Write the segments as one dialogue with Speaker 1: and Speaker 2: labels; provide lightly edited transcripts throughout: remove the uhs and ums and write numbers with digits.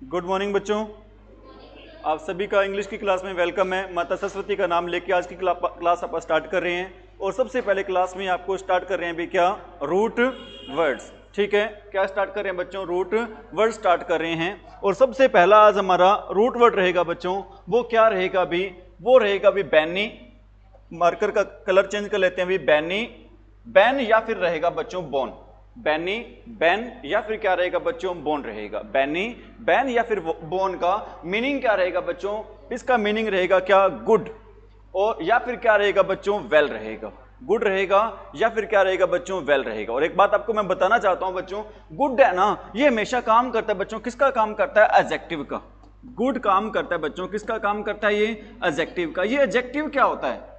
Speaker 1: Good morning बच्चों, आप सभी का इंग्लिश की क्लास में वेलकम है। माता सरस्वती का नाम लेके आज की क्लास आप स्टार्ट कर रहे हैं और सबसे पहले क्लास में आपको स्टार्ट कर रहे हैं भी क्या, रूट वर्ड्स। ठीक है, क्या स्टार्ट कर रहे हैं बच्चों, रूट वर्ड स्टार्ट कर रहे हैं। और सबसे पहला आज हमारा रूट वर्ड रहेगा बच्चों, वो क्या रहेगा भी, वो रहेगा भी बैनी। मार्कर का कलर चेंज कर लेते हैं भी, बैनी, बैन या फिर रहेगा बच्चों बोन। बैनी, बैन या फिर क्या रहेगा बच्चों, बोन रहेगा। बैनी, बैन या फिर बोन का मीनिंग क्या रहेगा बच्चों, इसका मीनिंग रहेगा क्या, गुड, और या फिर क्या रहेगा बच्चों, वेल रहेगा। गुड रहेगा या फिर क्या रहेगा बच्चों, वेल रहेगा। और एक बात आपको मैं बताना चाहता हूं बच्चों, गुड है ना, ये हमेशा काम करता है बच्चों, किसका काम करता है, एडजेक्टिव का। गुड काम करता है बच्चों, किसका काम करता है, ये एडजेक्टिव का। ये एडजेक्टिव क्या होता है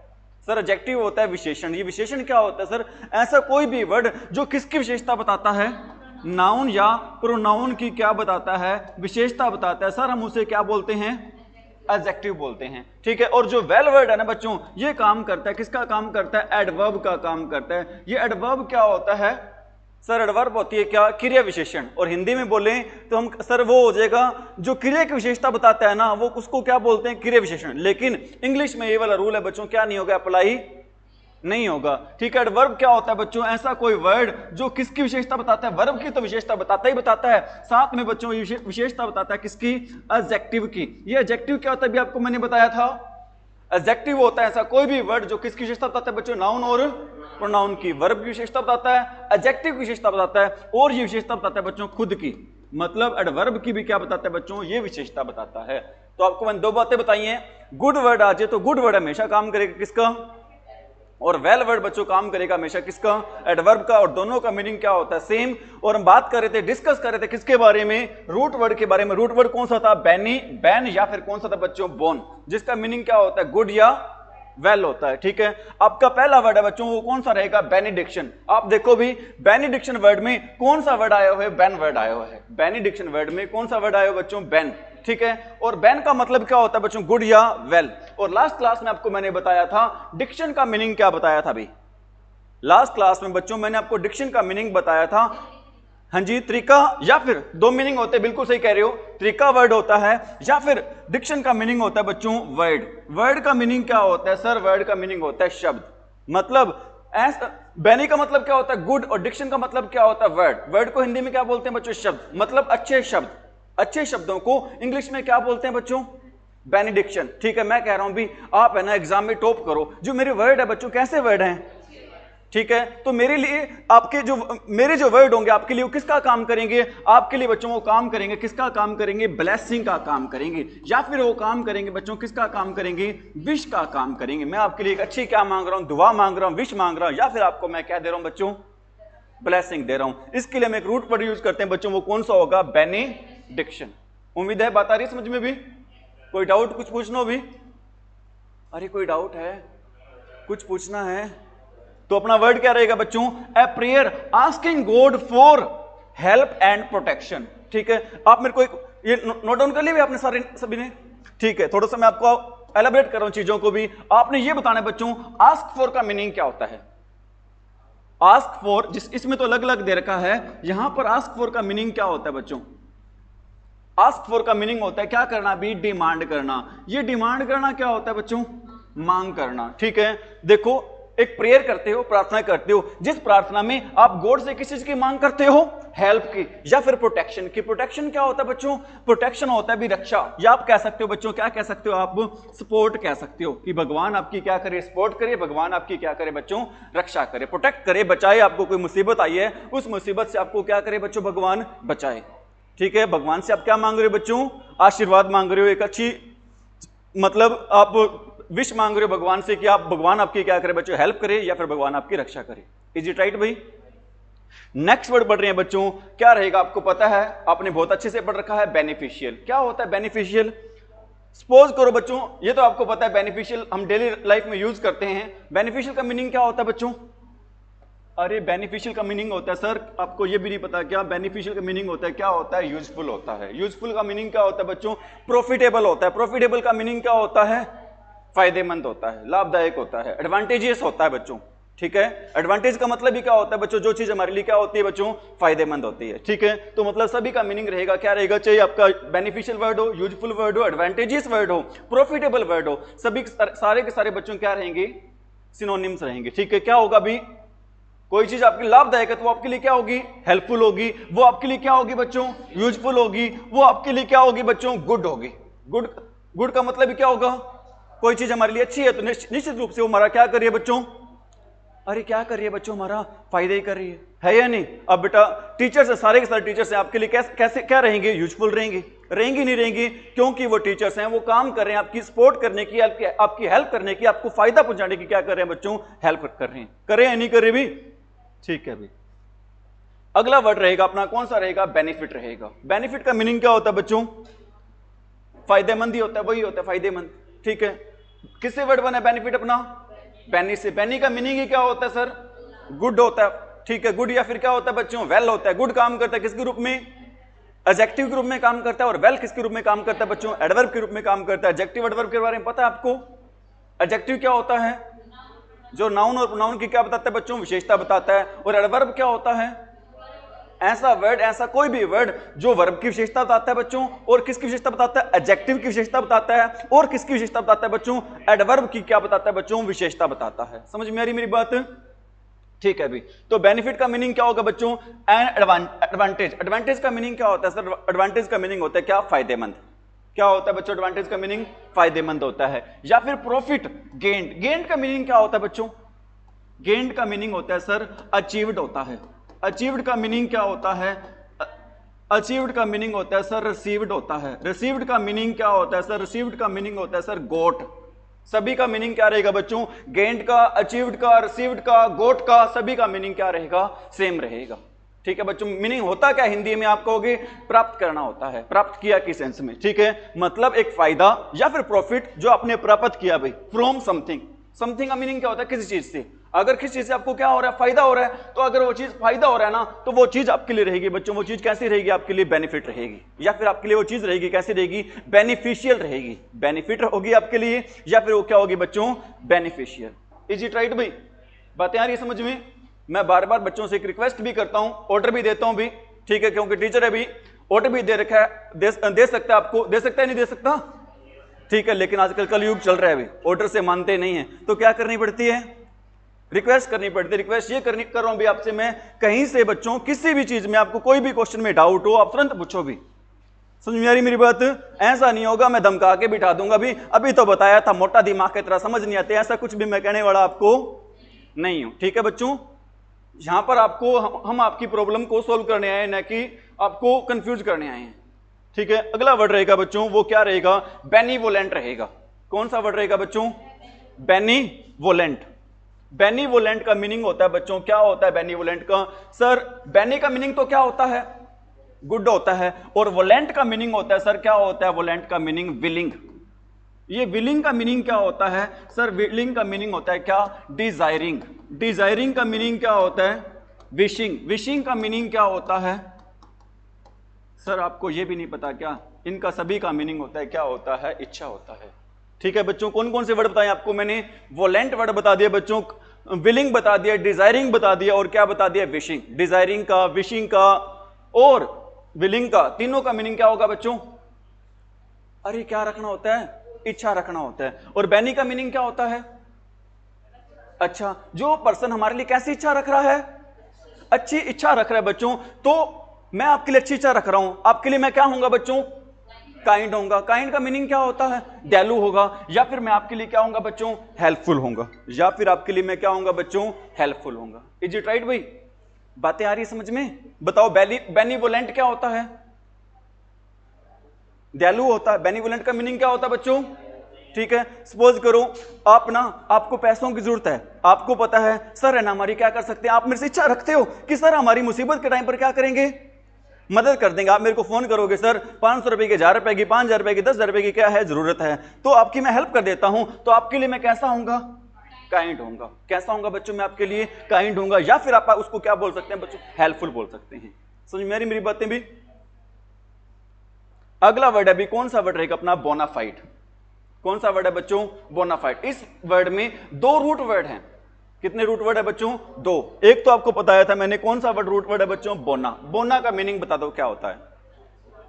Speaker 1: सर, एडजेक्टिव होता है विशेषण। ये विशेषण क्या होता है सर, ऐसा कोई भी वर्ड जो किसकी विशेषता बताता है, नाउन या प्रोनाउन की क्या बताता है, विशेषता बताता है सर, हम उसे क्या बोलते हैं, एडजेक्टिव बोलते हैं। ठीक है, और जो वेल वर्ड है ना बच्चों, ये काम करता है, किसका काम करता है, एडवर्ब का काम करता है। ये एडवर्ब क्या होता है सर, एडवर्ब होती है क्या, क्रिया विशेषण। और हिंदी में बोले तो हम सर वो हो जाएगा जो क्रिया की विशेषता बताता है ना, वो उसको क्या बोलते हैं, क्रिया विशेषण। लेकिन इंग्लिश में ये वाला रूल है बच्चों, क्या नहीं होगा, अप्लाई नहीं होगा। ठीक है, एडवर्ब क्या होता है बच्चों, ऐसा कोई वर्ड जो किसकी विशेषता बताता है, वर्ब की तो विशेषता बताता ही बताता है, साथ में बच्चों विशेषता बताता है किसकी, एडजेक्टिव की। ये एडजेक्टिव क्या होता है, अभी आपको मैंने बताया था, एडजेक्टिव होता है ऐसा कोई भी वर्ड जो किसकी विशेषता बताता है बच्चों, नाउन और प्रोनाउन की। वर्ब की विशेषता बताता है, एडजेक्टिव की विशेषता बताता है, और ये विशेषता बताता है बच्चों खुद की। मतलब एडवर्ब की भी क्या बताता है बच्चों, ये विशेषता बताता है। तो आपको मैंने दो बातें बताई हैं, गुड वर्ड आ जाए तो गुड वर्ड हमेशा काम करेगा किसका, और वेल वर्ड बच्चों काम करेगा हमेशा किसका, एडवर्ब का। और दोनों का मीनिंग क्या होता है, सेम। और हम बात कर रहे थे, डिस्कस कर रहे थे किसके बारे में, रूट वर्ड के बारे में। रूट वर्ड कौन सा था, बैनी, बैन या फिर कौन सा था बच्चों, बोन, जिसका मीनिंग क्या होता है, गुड या वेल होता है। ठीक है, आपका पहला वर्ड है बच्चों, वो कौन सा रहेगा, बेनिडिक्शन। आप देखो भी, बेनिडिक्शन वर्ड में कौन सा वर्ड आया हुआ है, बैन वर्ड आया हुआ है। बेनिडिक्शन वर्ड में कौन सा वर्ड आया हुआ बच्चों, बैन। ठीक है, और बैन का मतलब क्या होता है बच्चों, गुड या वेल। और लास्ट क्लास में आपको मैंने बताया था डिक्शन का मीनिंग क्या बताया था भी, लास्ट क्लास में बच्चों मैंने आपको डिक्शन का मीनिंग बताया था। हाँ जी, तरीका या फिर दो मीनिंग होते हैं, बिल्कुल सही कह रहे हो, तरीका वर्ड होता है या फिर डिक्शन का मीनिंग होता है बच्चों वर्ड। वर्ड का मीनिंग क्या होता है सर, वर्ड का मीनिंग होता है शब्द। मतलब बैनी का मतलब क्या होता है, गुड, और डिक्शन का मतलब क्या होता है, वर्ड। वर्ड को हिंदी में क्या बोलते हैं बच्चों, शब्द, मतलब अच्छे शब्द। अच्छे शब्दों को इंग्लिश में क्या बोलते हैं बच्चों, बेनिडिक्शन। ठीक है, मैं कह रहा हूं भी आप है ना एग्जाम में टॉप करो, जो मेरे वर्ड है बच्चों कैसे वर्ड हैं। ठीक है, तो मेरे लिए आपके जो मेरे जो वर्ड होंगे आपके लिए वो किसका काम करेंगे, आपके लिए बच्चों वो काम करेंगे, किसका काम करेंगे, ब्लेसिंग का काम करेंगे। या फिर वो काम करेंगे बच्चों, किसका काम करेंगे, विश का काम करेंगे। मैं आपके लिए एक अच्छी क्या मांग रहा हूं, दुआ मांग रहा हूं, विश मांग रहा हूं, या फिर आपको मैं क्या दे रहा हूं बच्चों, ब्लेसिंग दे रहा हूं। इसके लिए हम एक रूट वर्ड यूज करते हैं बच्चों, वो कौन सा होगा, बेनिडिक्शन। उम्मीद है बात आ रही समझ में भी, कोई डाउट कुछ पूछना हो भी, अरे कोई डाउट है, कुछ पूछना है तो अपना वर्ड क्या रहेगा बच्चों, a prayer asking God for help and protection. ठीक है, आप मेरे को एक ये नोट डाउन कर लिए आपने सारे सभी ने। ठीक है, थोड़ा सा मैं आपको एलाबरेट कर रहा हूं चीजों को भी। आपने ये बताना है बच्चों, आस्क फॉर का मीनिंग क्या होता है। आस्क फॉर, जिस इसमें तो अलग अलग दे रखा है, यहां पर आस्क फॉर का मीनिंग क्या होता है बच्चों, आस्क फॉर का मीनिंग होता है क्या करना भी, डिमांड करना। ये डिमांड करना क्या होता है बच्चों, मांग करना। ठीक है, देखो एक प्रेयर करते हो, प्रार्थना करते हो, जिस प्रार्थना में आप गॉड से किस चीज की मांग करते हो, हेल्प की या फिर प्रोटेक्शन की। प्रोटेक्शन क्या होता है बच्चों, प्रोटेक्शन होता है भी रक्षा, या आप कह सकते हो बच्चों, क्या कह सकते हो आप, सपोर्ट कह सकते हो कि भगवान आपकी क्या करे, सपोर्ट करे, भगवान आपकी क्या करे बच्चों, रक्षा करे, प्रोटेक्ट करे, बचाए। आपको कोई मुसीबत आई है, उस मुसीबत से आपको क्या करे बच्चों, भगवान बचाए। ठीक है, भगवान से आप क्या मांग रहे हो बच्चों, आशीर्वाद मांग रहे हो, एक अच्छी मतलब आप विश मांग रहे हो भगवान से कि आप भगवान आपकी क्या करे बच्चों, हेल्प करे या फिर भगवान आपकी रक्षा करे। इज इट राइट भाई। नेक्स्ट वर्ड पढ़ रहे हैं बच्चों, क्या रहेगा आपको पता है, आपने बहुत अच्छे से पढ़ रखा है, बेनिफिशियल। क्या होता है बेनिफिशियल, सपोज करो बच्चों, ये तो आपको पता है बेनिफिशियल हम डेली लाइफ में यूज करते हैं। बेनिफिशियल का मीनिंग क्या होता है बच्चों, अरे बेनिफिशियल का मीनिंग होता है सर, आपको ये भी नहीं पता क्या, बेनिफिशियल का मीनिंग होता है क्या होता है, यूजफुल होता है। यूजफुल का मीनिंग क्या होता है बच्चों, प्रॉफिटेबल होता है। प्रॉफिटेबल का मीनिंग क्या होता है, फायदेमंद होता है, लाभदायक होता है, एडवांटेजियस होता है बच्चों। ठीक है। एडवांटेज का मतलब ही क्या होता है बच्चों, जो चीज हमारे लिए क्या होती है बच्चों, फायदेमंद होती है। ठीक है, तो मतलब सभी का मीनिंग रहेगा, क्या रहेगा, चाहे आपका बेनिफिशियल वर्ड हो, यूजफुल वर्ड हो, एडवांटेजियस वर्ड हो, प्रॉफिटेबल वर्ड हो, सभी सारे के सारे बच्चों क्या रहेंगे, सिनोनिम्स रहेंगे। ठीक है, क्या होगा अभी, कोई चीज आपकी लाभदायक है तो वो आपके लिए क्या होगी, हेल्पफुल होगी, वो आपके लिए क्या होगी बच्चों, यूजफुल होगी, वो आपके लिए क्या होगी बच्चों, गुड होगी। गुड, गुड का मतलब क्या होगा, कोई चीज हमारे लिए अच्छी है तो निश्चित रूप से वो हमारा क्या कर रही है बच्चों, अरे क्या कर रही है बच्चों, हमारा फायदा ही कर रही है या नहीं। अब बेटा टीचर्स है, सारे के सारे टीचर्स हैं आपके लिए कैसे क्या रहेंगे, यूजफुल रहेंगे, रहेंगी नहीं रहेंगी, क्योंकि वो टीचर्स हैं, वो काम कर रहे हैं आपकी सपोर्ट करने की, आपकी हेल्प करने की, आपको फायदा पहुंचाने की क्या कर रहे हैं बच्चों, हेल्प कर रहे हैं, कर रहे हैं नहीं कर रहे भी। ठीक है भाई, अगला वर्ड रहेगा अपना कौन सा रहेगा, बेनिफिट रहेगा। बेनिफिट का मीनिंग क्या होता है बच्चों, फायदेमंद ही होता है, वही होता है फायदेमंद। ठीक है, किससे वर्ड बना है बेनिफिट अपना, बेनी से। बेनी का मीनिंग ही क्या होता है सर, गुड होता है। ठीक है, गुड या फिर क्या होता है बच्चों, वेल होता है। गुड काम करता है किसके रूप में, एडजेक्टिव के रूप में काम करता है, और वेल किसके रूप में काम करता है बच्चों, एडवर्ब के रूप में काम करता है। एडजेक्टिव एडवर्ब के बारे में पता है आपको, एडजेक्टिव क्या होता है, जो नाउन और प्रोनाउन की क्या बताता है बच्चों, विशेषता बताता है। और एडवर्ब क्या होता है, ऐसा वर्ड, ऐसा कोई भी वर्ड जो वर्ब की विशेषता बताता है बच्चों, और किसकी विशेषता बताता है, एडजेक्टिव की विशेषता बताता है, और किसकी विशेषता बताता है बच्चों, एडवर्ब की क्या बताता है बच्चों, विशेषता बताता है। समझ में आ रही मेरी बात। ठीक है भी, तो बेनिफिट का मीनिंग क्या होगा बच्चों, एन एडवांटेज। एडवांटेज का मीनिंग क्या होता है सर, एडवांटेज का मीनिंग होता है क्या, फायदेमंद। क्या होता है बच्चों एडवांटेज का मीनिंग, फायदेमंद होता है। या फिर प्रॉफिट, गेंड। गेंड का मीनिंग क्या होता है बच्चों, गेंड का मीनिंग होता है सर अचीव्ड होता है। अचीव्ड का मीनिंग क्या होता है, अचीव्ड का मीनिंग होता है सर रिसीव्ड होता है। रिसीव्ड का मीनिंग क्या होता है सर, रिसीव्ड का मीनिंग होता है सर गोट। सभी का मीनिंग क्या रहेगा बच्चों, गेंड का, अचीव्ड का, रिसीव्ड का, गोट का, सभी का मीनिंग क्या रहेगा, सेम रहेगा। ठीक है बच्चों, मीनिंग होता क्या हिंदी में आप कहोगे, प्राप्त करना होता है। प्राप्त किया किस सेंस में, ठीक है, मतलब एक फायदा या फिर प्रॉफिट जो आपने प्राप्त किया भाई, फ्रॉम समथिंग। समथिंग का मीनिंग क्या होता है, किसी चीज से। अगर किसी चीज से आपको क्या हो रहा है, फायदा हो रहा है, तो अगर वो चीज फायदा हो रहा है ना, तो वो चीज आपके लिए रहेगी बच्चों, वो चीज कैसी रहेगी आपके लिए, बेनिफिट रहेगी। या फिर आपके लिए वो चीज रहेगी कैसी रहेगी, बेनिफिशियल रहेगी। बेनिफिट होगी आपके लिए, या फिर वो क्या होगी बच्चों, बेनिफिशियल। इज इट राइट भाई, बातें आ रही है समझ में। मैं बार बार बच्चों से एक रिक्वेस्ट भी करता हूं, ऑर्डर भी देता हूं भी, ठीक है, क्योंकि टीचर है भी, ऑर्डर भी दे रखा है, दे सकता है आपको, दे सकता है नहीं दे सकता, ठीक है, लेकिन आजकल कलयुग चल रहा है अभी, ऑर्डर से मानते नहीं है, तो क्या करनी पड़ती है, रिक्वेस्ट करनी पड़ती है। रिक्वेस्ट ये कर रहा हूं भी आपसे मैं, कहीं से बच्चों किसी भी चीज में आपको कोई भी क्वेश्चन में डाउट हो, आप तुरंत पूछो भी। समझ में आ रही मेरी बात, ऐसा नहीं होगा मैं धमका के बिठा दूंगा भी, अभी तो बताया था, मोटा दिमाग की तरह समझ नहीं आते, ऐसा कुछ भी मैं कहने वाला आपको नहीं हूं। ठीक है बच्चों, यहां पर आपको हम आपकी प्रॉब्लम को सोल्व करने आए, न कि आपको कंफ्यूज करने आए हैं। ठीक है, अगला वर्ड रहेगा बच्चों, वो क्या रहेगा, बेनीवोलेंट रहेगा। कौन सा वर्ड रहेगा बच्चों, बेनीवोलेंट। बेनीवोलेंट का मीनिंग होता है बच्चों, क्या होता है बेनीवोलेंट का, सर बेनी का मीनिंग तो क्या होता है, गुड होता है, और वोलेंट का मीनिंग होता है सर, क्या होता है वोलेंट का मीनिंग, विलिंग। ये विलिंग का मीनिंग क्या होता है सर, विलिंग का मीनिंग होता है क्या, डिजायरिंग। डिजायरिंग का मीनिंग क्या होता है, विशिंग। विशिंग का मीनिंग क्या होता है सर, आपको ये भी नहीं पता क्या, इनका सभी का मीनिंग होता है क्या होता है, इच्छा होता है। ठीक है बच्चों, कौन कौन से वर्ड बताए आपको मैंने, वोलेंट वर्ड बता दिया बच्चों, विलिंग बता दिया, डिजायरिंग बता दिया, और क्या बता दिया, विशिंग। डिजायरिंग का, विशिंग का और विलिंग का, तीनों का मीनिंग क्या होगा बच्चों, अरे क्या रखना होता है, इच्छा रखना होता है। और बेनी का मीनिंग क्या होता है, अच्छा, जो पर्सन हमारे लिए कैसी इच्छा रख रहा है, अच्छी इच्छा रख रहा है बच्चों, तो मैं आपके लिए अच्छी इच्छा रख रहा हूं, आपके लिए मैं क्या होऊंगा बच्चों, काइंड होऊंगा। काइंड का मीनिंग क्या होता है, दयालु होगा। या फिर मैं आपके लिए क्या होऊंगा बच्चों, हेल्पफुल होऊंगा। या फिर आपके लिए मैं क्या होऊंगा बच्चों, हेल्पफुल होऊंगा। इज इट राइट भाई, बातें आ रही है समझ में। बताओ बेनीवोलेंट क्या होता है, दयालु होता है। बेनीवोलेंट का मीनिंग क्या होता है बच्चों, ठीक है, सपोज करो आप ना, आपको पैसों की जरूरत है, आपको पता है सर है ना हमारी क्या कर सकते हैं, आप मेरे से इच्छा रखते हो कि सर हमारी मुसीबत के टाइम पर क्या करेंगे, मदद कर देंगे। आप मेरे को फोन करोगे, सर 500 रुपए की, 1000 रुपए की, 5000 रुपए की, 10,000 रुपए की क्या है जरूरत है, तो आपकी मैं हेल्प कर देता हूं, तो आपके लिए मैं कैसा होऊंगा, काइंड होऊंगा। कैसा होऊंगा बच्चों, मैं आपके लिए काइंड होऊंगा। या फिर आप उसको क्या बोल सकते हैं बच्चों, हेल्पफुल बोल सकते हैं। समझ में आ रही मेरी बातें भी। अगला वर्ड है अभी, कौन सा वर्ड रहेगा अपना, बोनाफाइड। कौन सा वर्ड है बच्चों, बोनाफाइड। इस वर्ड में दो रूट वर्ड हैं, कितने रूट वर्ड है बच्चों? 2। एक तो आपको बताया था मैंने, कौन सा वर्ड रूट वर्ड है बच्चों? बोना। बोना का मीनिंग बता दो क्या होता है?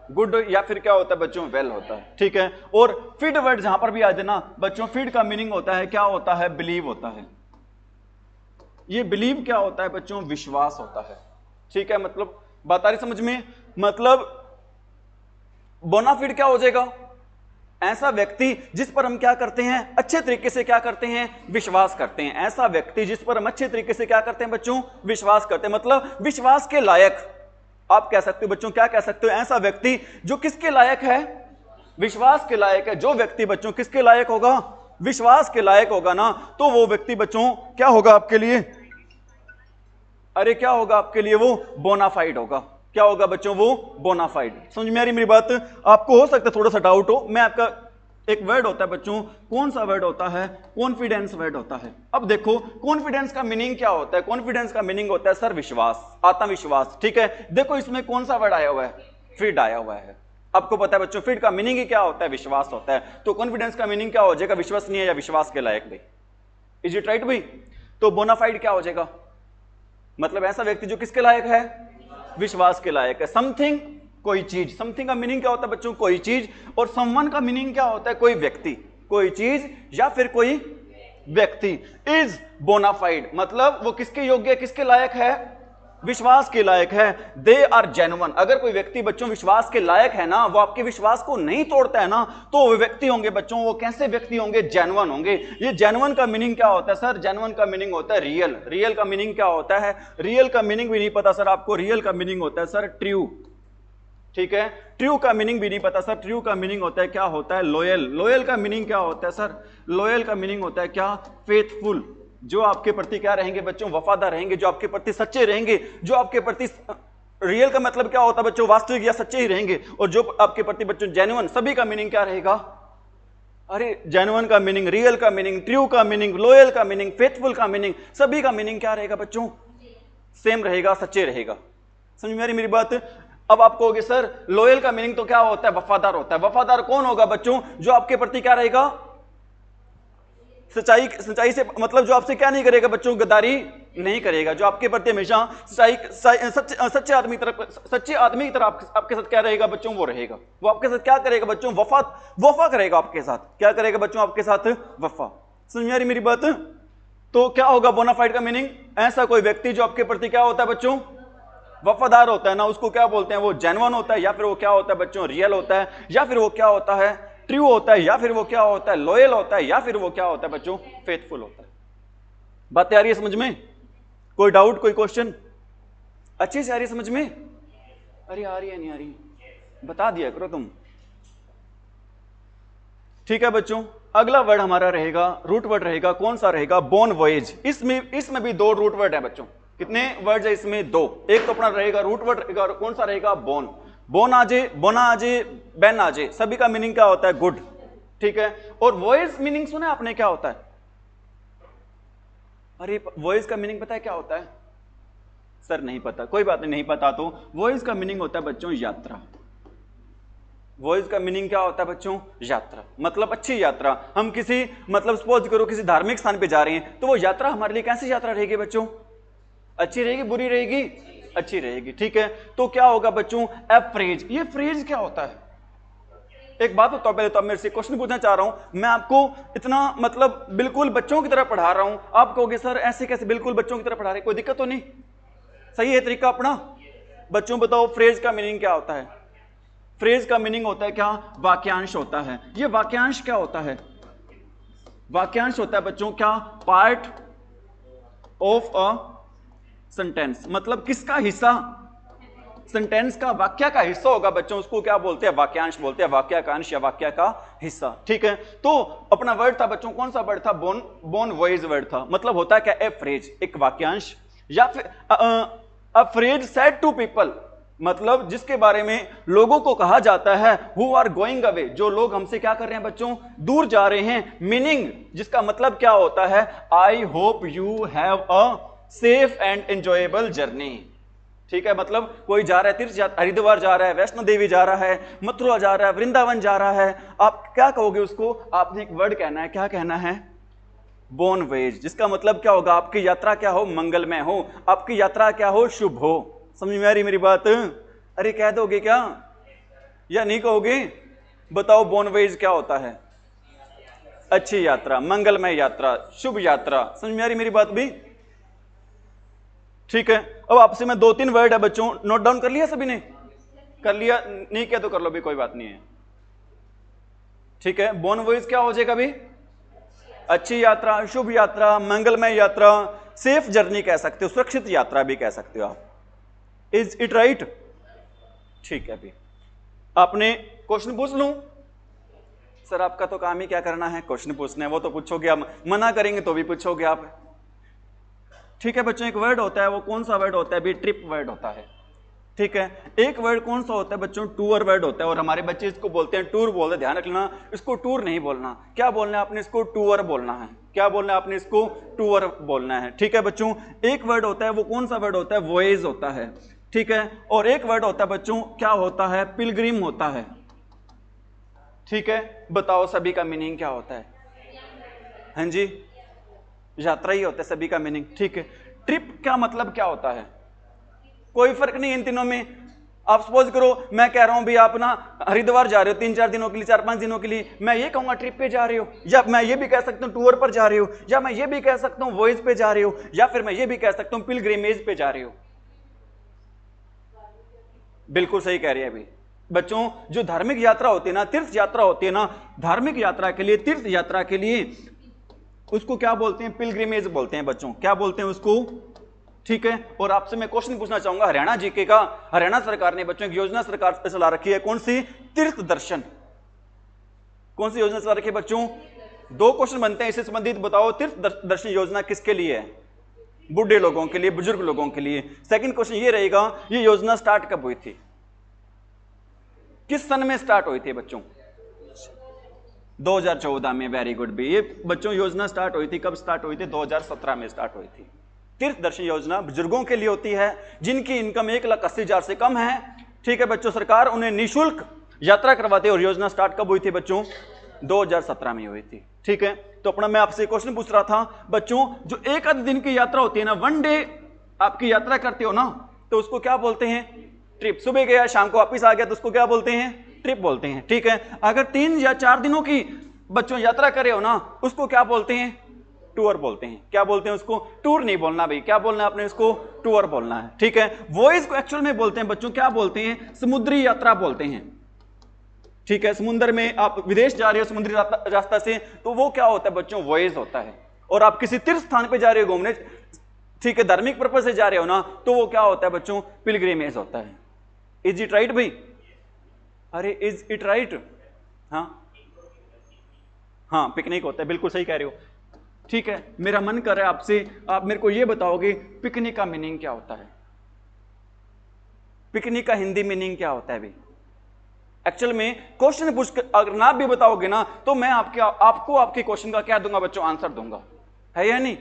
Speaker 1: गुड या फिर क्या होता है बच्चों? वेल होता है, ठीक है। और फीड वर्ड जहां पर भी आ जाए ना बच्चों, फीड का मीनिंग होता है क्या होता है? बिलीव होता है। ये बिलीव क्या होता है बच्चों? विश्वास होता है, ठीक है। मतलब बात आ रही समझ में? मतलब बोनाफिड क्या हो जाएगा? ऐसा व्यक्ति जिस पर हम क्या करते हैं? अच्छे तरीके से क्या करते हैं? विश्वास करते हैं। ऐसा व्यक्ति जिस पर हम अच्छे तरीके से क्या करते हैं बच्चों? विश्वास करते हैं। मतलब विश्वास के लायक आप कह सकते हो बच्चों, क्या कह सकते हो? ऐसा व्यक्ति जो किसके लायक है? विश्वास के लायक है। जो व्यक्ति बच्चों किसके लायक होगा? विश्वास के लायक होगा ना, तो वो व्यक्ति बच्चों क्या होगा आपके लिए? अरे क्या होगा आपके लिए? वो बोनाफाइड होगा। क्या होगा बच्चों? वो बोनाफाइड। समझ में आ रही मेरी बात? आपको हो सकता है थोड़ा सा डाउट हो। मैं आपका एक वर्ड होता है बच्चों, कौन सा वर्ड होता है? कॉन्फिडेंस वर्ड होता है। अब देखो कॉन्फिडेंस का मीनिंग क्या होता है? कॉन्फिडेंस का मीनिंग होता है सर विश्वास, आत्मविश्वास, ठीक है। देखो इसमें कौन सा वर्ड आया हुआ है? फीड आया हुआ है। आपको पता है बच्चों फीड का मीनिंग ही क्या होता है? विश्वास होता है। तो कॉन्फिडेंस का मीनिंग क्या हो जाएगा? विश्वसनीय या विश्वास के लायक भाई। इज इट राइट भाई? तो बोनाफाइड क्या हो जाएगा? मतलब ऐसा व्यक्ति जो किसके लायक है? विश्वास के लायक है। समथिंग, कोई चीज। समथिंग का मीनिंग क्या होता है बच्चों? कोई चीज। और समवन का मीनिंग क्या होता है? कोई व्यक्ति, कोई चीज या फिर कोई व्यक्ति। इज बोनाफाइड मतलब वो किसके योग्य है? किसके लायक है? विश्वास के लायक है। They are genuine. अगर कोई व्यक्ति बच्चों विश्वास के लायक है ना, वो आपके विश्वास को नहीं तोड़ता है ना, तो वो व्यक्ति होंगे बच्चों, वो कैसे व्यक्ति होंगे? जेन्युइन होंगे। ये जेन्युइन का मीनिंग क्या होता है सर? जेन्युइन का मीनिंग होता है रियल। रियल का मीनिंग क्या होता है? रियल का मीनिंग भी नहीं पता सर आपको? रियल का मीनिंग होता है सर ट्रू, ठीक है। ट्रू का मीनिंग भी नहीं पता सर? ट्रू का मीनिंग होता है क्या होता है? लॉयल। लॉयल का मीनिंग क्या होता है सर? लॉयल का मीनिंग होता है क्या? फेथफुल। जो आपके प्रति क्या रहेंगे बच्चों? वफादार रहेंगे। जो आपके प्रति सच्चे रहेंगे। जो आपके प्रति रियल का मतलब क्या होता है बच्चों? वास्तविक या सच्चे ही रहेंगे। और जो आपके प्रति बच्चों जेन्युइन, सभी का मीनिंग क्या रहेगा? अरे जेन्युइन का मीनिंग, रियल का मीनिंग, ट्रू का मीनिंग, लॉयल का मीनिंग, फेथफुल का मीनिंग, सभी का मीनिंग क्या रहेगा बच्चों? सेम रहेगा, सच्चे रहेगा। समझ में आ रही मेरी बात? अब आप कहोगे सर लॉयल का मीनिंग तो क्या होता है? वफादार होता है। वफादार कौन होगा बच्चों? जो आपके प्रति क्या रहेगा? सच्चाई, सच्चाई से मतलब जो आपसे क्या नहीं करेगा बच्चों? गद्दारी नहीं करेगा। जो आपके प्रति हमेशा सच्चे आदमी की तरह आपके साथ क्या रहेगा बच्चों? वो रहेगा। वो आपके साथ क्या करेगा बच्चों? वफा करेगा आपके साथ। क्या करेगा बच्चों? आपके साथ वफा। समझ में आ रही मेरी बात? तो क्या होगा बोनाफाइड का मीनिंग? ऐसा कोई व्यक्ति जो आपके प्रति क्या होता है बच्चों? वफादार होता है ना, उसको क्या बोलते हैं? वो जेन्युइन होता है, या फिर वो क्या होता है बच्चों? रियल होता है, या फिर वो क्या होता है? ट्रू होता है, या फिर वो क्या होता है? लॉयल होता है, या फिर वो क्या होता है बच्चों? फेथफुल होता है। बात आ रही है समझ में? कोई डाउट, कोई क्वेश्चन? अच्छी से आ रही है समझ में? अरे आ रही है नहीं आ रही? बता दिया करो तुम। ठीक है बच्चों, अगला वर्ड हमारा रहेगा, रूट वर्ड रहेगा, कौन सा रहेगा? Bone voyage. इसमें भी 2 रूट वर्ड है बच्चों। कितने वर्ड है इसमें? 2। एक तो अपना रहेगा रूट वर्ड रहेगा, कौन सा रहेगा? बोन। बोन आजे, बोना आजे, बेन आजे, सभी का मीनिंग क्या होता है? गुड, ठीक है। और वॉइस मीनिंग सुना आपने क्या होता है? अरे वॉइस का मीनिंग पता है क्या होता है? सर नहीं पता, कोई बात नहीं, नहीं पता तो वॉइस का मीनिंग होता है बच्चों यात्रा। वॉइस का मीनिंग क्या होता है बच्चों? यात्रा। मतलब अच्छी यात्रा। हम किसी मतलब सपोज करो किसी धार्मिक स्थान पे जा रहे हैं, तो वो यात्रा हमारे लिए कैसी यात्रा रहेगी बच्चों? अच्छी रहेगी, बुरी रहेगी? अच्छी रहेगी, ठीक है। तो क्या होगा बच्चों? अफ्रेज। ये फ्रेज क्या होता है? एक बात होता है, पहले तो मेरे से क्वेश्चन पूछना चाह रहा हूं। मैं आपको इतना मतलब बिल्कुल बच्चों की तरह पढ़ा रहा हूं, आप कहोगे सर ऐसे कैसे बिल्कुल बच्चों की तरह पढ़ा रहे? कोई दिक्कत तो नहीं? सही है तरीका अपना? बच्चों बताओ फ्रेज का मीनिंग क्या होता है? फ्रेज का मीनिंग होता है क्या? वाक्यांश होता है। ये वाक्यांश क्या होता है? वाक्यांश होता है बच्चों क्या? Part of a sentence. मतलब किसका हिस्सा? सेंटेंस का, वाक्य का हिस्सा होगा बच्चों, उसको क्या बोलते हैं? वाक्यांश बोलते हैं। वाक्य का अंश या वाक्य का हिस्सा, ठीक है। तो अपना वर्ड था बच्चों, कौन सा वर्ड था? बोन। बोन वॉइस वर्ड था। मतलब होता है क्या? ए फ्रेज, एक वाक्यांश, या फिर a phrase said to people, मतलब जिसके बारे में लोगों को कहा जाता है हु आर गोइंग अवे, जो लोग हमसे क्या कर रहे हैं बच्चों? दूर जा रहे हैं। मीनिंग जिसका मतलब क्या होता है? I hope you have a safe and enjoyable journey, ठीक है। मतलब कोई जा रहा है तीर्थ, हरिद्वार जा रहा है, वैष्णो देवी जा रहा है, मथुरा जा रहा है, वृंदावन जा रहा है, आप क्या कहोगे उसको? आपने एक वर्ड कहना है। क्या कहना है? बोन वेज, जिसका मतलब क्या होगा, आपकी यात्रा क्या हो, मंगलमय हो, आपकी यात्रा क्या हो, शुभ हो। समझ में आ रही मेरी बात? अरे कह दोगे क्या या नहीं कहोगे? बताओ बोन वेज क्या होता है? अच्छी यात्रा, मंगलमय यात्रा, शुभ यात्रा। समझ में आ रही मेरी बात भी? ठीक है। अब आपसे मैं 2-3 वर्ड है बच्चों, नोट डाउन कर लिया सभी ने? कर लिया? नहीं किया तो कर लो भी, कोई बात नहीं है। ठीक है, बोन वॉइस क्या हो जाएगा भी? अच्छी यात्रा, शुभ यात्रा, मंगलमय यात्रा, सेफ जर्नी कह सकते हो, सुरक्षित यात्रा भी कह सकते हो आप। Is it right? ठीक है, अभी आपने क्वेश्चन पूछ लूं? सर आपका तो काम ही क्या करना है, क्वेश्चन पूछना है, वो तो पूछोगे आप, मना करेंगे तो भी पूछोगे आप। ठीक है बच्चों, एक वर्ड होता है, वो कौन सा वर्ड होता है भी? ट्रिप वर्ड होता है। ठीक है, एक वर्ड कौन सा होता है बच्चों? टूर वर्ड होता है, और हमारे बच्चे इसको बोलते हैं टूर बोलते हैं। ध्यान रखना, इसको टूर नहीं बोलना। क्या बोलना है आपने? इसको टूर बोलना है। क्या बोलना है आपने? इसको टूर बोलना है। ठीक है बच्चों, एक वर्ड होता है, वो कौन सा वर्ड होता है? वॉयेज होता है। ठीक है, और एक वर्ड होता है बच्चों, क्या होता है? पिलग्रिम होता है। ठीक है, बताओ सभी का मीनिंग क्या होता है? हाँ जी, यात्रा ही होता है सभी का मीनिंग। ठीक है, ट्रिप का मतलब क्या होता है? कोई फर्क नहीं इन तीनों में। आप सपोज करो मैं कह रहा हूं भी आप ना हरिद्वार जा रहे हो 3-4 दिनों के लिए, 4-5 दिनों के लिए, मैं ये कहूंगा ट्रिप पे जा रहे हो, या मैं ये भी कह सकता हूं टूर पर जा रहे हो, या मैं ये भी कह सकता हूं वॉयेज पे जा रहे हो, या फिर मैं ये भी कह सकता हूं पिलग्रिमेज पे जा रहे हो। बिल्कुल सही कह रहे हैं अभी बच्चों। जो धार्मिक यात्रा होती है ना, तीर्थ यात्रा होती है ना, धार्मिक यात्रा के लिए, तीर्थ यात्रा के लिए, उसको क्या बोलते हैं? पिलग्रिमेज बोलते हैं बच्चों। क्या बोलते हैं उसको? ठीक है, और आपसे मैं क्वेश्चन पूछना चाहूंगा हरियाणा जीके का। हरियाणा सरकार ने बच्चों की योजना सरकार पे चला रखी है, कौन सी? तीर्थ दर्शन। कौन सी योजना चला रखी है बच्चों? 2 क्वेश्चन बनते हैं इससे संबंधित, बताओ तीर्थ दर्शन योजना किसके लिए है? बूढ़े लोगों के लिए, बुजुर्ग लोगों के लिए। सेकंड क्वेश्चन ये रहेगा, ये योजना स्टार्ट कब हुई थी? किस सन में स्टार्ट हुई थी बच्चों? 2014 में। वेरी गुड भी। ये बच्चों योजना स्टार्ट हुई थी, कब स्टार्ट हुई थी? 2017 में स्टार्ट हुई थी। तीर्थ दर्शन योजना बुजुर्गों के लिए होती है जिनकी इनकम 1,80,000 से कम है। ठीक है बच्चों, सरकार उन्हें निःशुल्क यात्रा करवाती है, और योजना स्टार्ट कब हुई थी बच्चों? 2017 में हुई थी। ठीक है, तो अपना मैं आपसे क्वेश्चन पूछ रहा था बच्चों, जो एक आध दिन की यात्रा होती है ना, 1 डे आपकी यात्रा करते हो ना, तो उसको क्या बोलते हैं? ट्रिप। सुबह गया शाम को वापिस आ गया तो उसको क्या बोलते हैं? ट्रिप बोलते हैं। ठीक है, अगर 3 या 4 दिनों की बच्चों यात्रा करे हो ना, उसको क्या बोलते हैं? टूर बोलते हैं। क्या बोलते हैं उसको? टूर नहीं बोलना भाई, क्या बोलना है आपने? इसको टूर बोलना है। ठीक है, वॉयेज को एक्चुअल में बोलते हैं बच्चों, क्या बोलते हैं? समुद्री यात्रा बोलते हैं। ठीक है, समुद्र में आप विदेश जा रहे हो समुद्री रास्ता से, तो वो क्या होता है बच्चों? वॉयेज होता है। और आप किसी तीर्थ स्थान पे जा रहे हो घूमने, ठीक है, धार्मिक पर्पज से जा रहे हो ना, तो वो क्या होता है बच्चों? पिलग्रिमेज होता है। इज इट राइट भाई? अरे इज इट राइट? हाँ हाँ, पिकनिक होता है, बिल्कुल सही कह रहे हो। ठीक है, मेरा मन कर रहा है आपसे, आप मेरे को ये बताओगे पिकनिक का मीनिंग क्या होता है? पिकनिक का हिंदी मीनिंग क्या होता है भाई? एक्चुअल में क्वेश्चन पूछ कर अगर ना भी बताओगे ना, तो मैं आपको आपके क्वेश्चन का क्या दूंगा बच्चों? आंसर दूंगा, है या नहीं?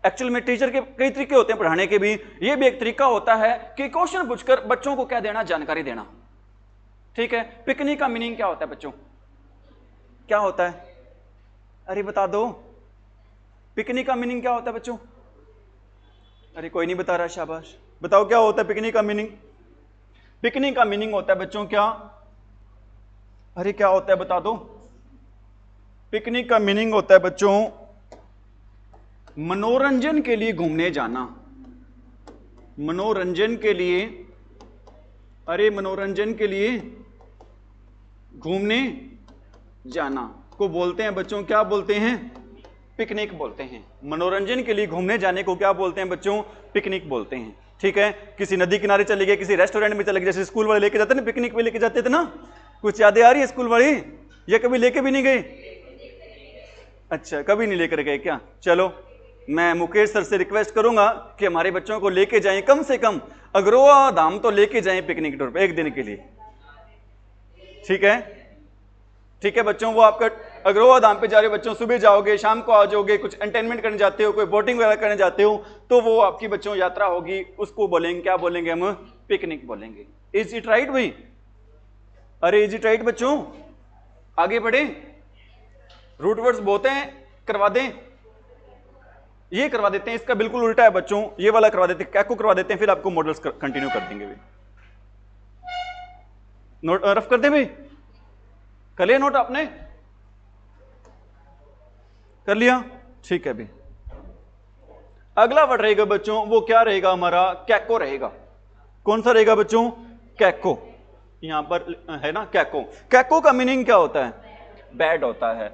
Speaker 1: एक्चुअल में टीचर के कई तरीके होते हैं पढ़ाने के भी, ये भी एक तरीका होता है कि क्वेश्चन पूछकर बच्चों को क्या देना? जानकारी देना। ठीक है, पिकनिक का मीनिंग क्या होता है बच्चों? क्या होता है? अरे बता दो, पिकनिक का मीनिंग क्या होता है बच्चों? अरे कोई नहीं बता रहा, शाबाश। बताओ क्या होता है पिकनिक का मीनिंग? पिकनिक का मीनिंग होता है बच्चों क्या? अरे क्या होता है बता दो। पिकनिक का मीनिंग होता है बच्चों मनोरंजन के लिए घूमने जाना। मनोरंजन के लिए, अरे मनोरंजन के लिए घूमने जाना को बोलते हैं बच्चों, क्या बोलते हैं? पिकनिक बोलते हैं। मनोरंजन के लिए घूमने जाने को क्या बोलते हैं बच्चों? पिकनिक बोलते हैं। ठीक है, किसी नदी किनारे चले गए, किसी रेस्टोरेंट में चले गए, जैसे स्कूल वाले लेके जाते ना, पिकनिक पे लेके जाते थे ना, कुछ यादें आ रही है स्कूल वाली? ये कभी लेके भी नहीं गए? अच्छा, कभी नहीं लेकर गए क्या? चलो मैं मुकेश सर से रिक्वेस्ट करूंगा कि हमारे बच्चों को लेके जाएं, कम से कम अग्रोहा धाम तो लेके जाएं पिकनिक टूर पे 1 दिन के लिए। ठीक है, ठीक है बच्चों, वो आपका अग्रोहा धाम पे जा रहे हो बच्चों, सुबह जाओगे शाम को आ जाओगे, कुछ एंटरटेनमेंट करने जाते हो, कोई बोटिंग वगैरह करने जाते हो, तो वो आपकी बच्चों यात्रा होगी, उसको बोलेंगे, क्या बोलेंगे हम? पिकनिक बोलेंगे। इज इट राइट भाई? अरे इज इट राइट बच्चों? आगे बढ़े, रूट वर्ड्स बोलते हैं, करवा दें। ये करवा देते हैं, इसका बिल्कुल उल्टा है बच्चों, ये वाला करवा देते हैं, कैको करवा देते हैं, फिर आपको मॉडल्स कंटिन्यू कर देंगे भी। नोट रफ कर दे भाई, कर लिया नोट आपने, कर लिया, ठीक है भी। अगला वर्ड रहेगा बच्चों, वो क्या रहेगा हमारा, कैको रहेगा। कौन सा रहेगा बच्चों, कैको, यहां पर है ना कैको। कैको का मीनिंग क्या होता है, बैड होता है।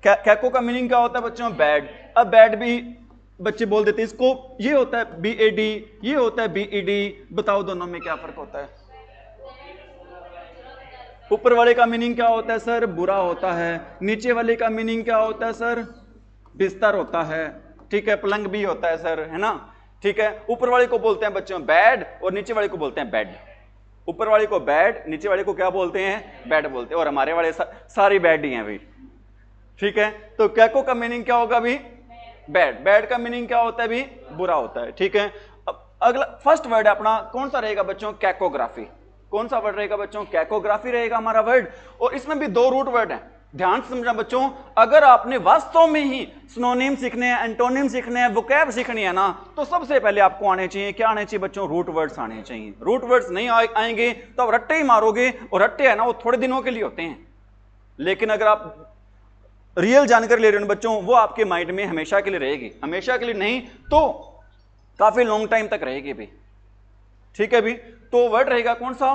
Speaker 1: कैको का मीनिंग क्या होता है बच्चों, बैड। अब बैड भी बच्चे बोल देते हैं इसको, ये होता है BAD, ये होता है BED, बताओ दोनों में क्या फर्क होता है। ऊपर वाले का मीनिंग क्या होता है सर, बुरा होता है। नीचे वाले का मीनिंग क्या होता है सर, बिस्तर होता है, ठीक है, पलंग भी होता है सर, है ना, ठीक है। ऊपर वाले को बोलते हैं बच्चों बैड, और नीचे वाले को बोलते हैं बेड। ऊपर वाले को बैड, नीचे वाले को क्या बोलते हैं, बैड बोलते हैं, और हमारे वाले सारी बैड ही हैं भाई, ठीक है। तो कैको का मीनिंग क्या होगा भी, बैड। बैड का मीनिंग क्या होता है भी, बुरा होता है, ठीक है। अब अगला फर्स्ट वर्ड अपना कौन सा रहेगा बच्चों, कैकोग्राफी। कौन सा वर्ड रहेगा बच्चों, कैकोग्राफी रहेगा हमारा वर्ड। और इसमें भी दो रूट वर्ड हैं, ध्यान से समझना बच्चों। अगर आपने वास्तव में ही सिनोनिम सीखने हैं, एंटोनिम सीखने हैं, वोकैब सीखनी है ना, तो सबसे पहले आपको आने चाहिए, क्या आने चाहिए बच्चों, रूट वर्ड्स आने चाहिए। रूट वर्ड्स नहीं आएंगे तो आप रट्टे ही मारोगे, और रट्टे है ना वो थोड़े दिनों के लिए होते हैं, लेकिन अगर आप रियल जानकारी ले रहे हो बच्चों, वो आपके माइंड में हमेशा के लिए रहेगी। हमेशा के लिए नहीं तो काफी लॉन्ग टाइम तक रहेगी भी, ठीक है भी। तो वर्ड रहेगा कौन सा,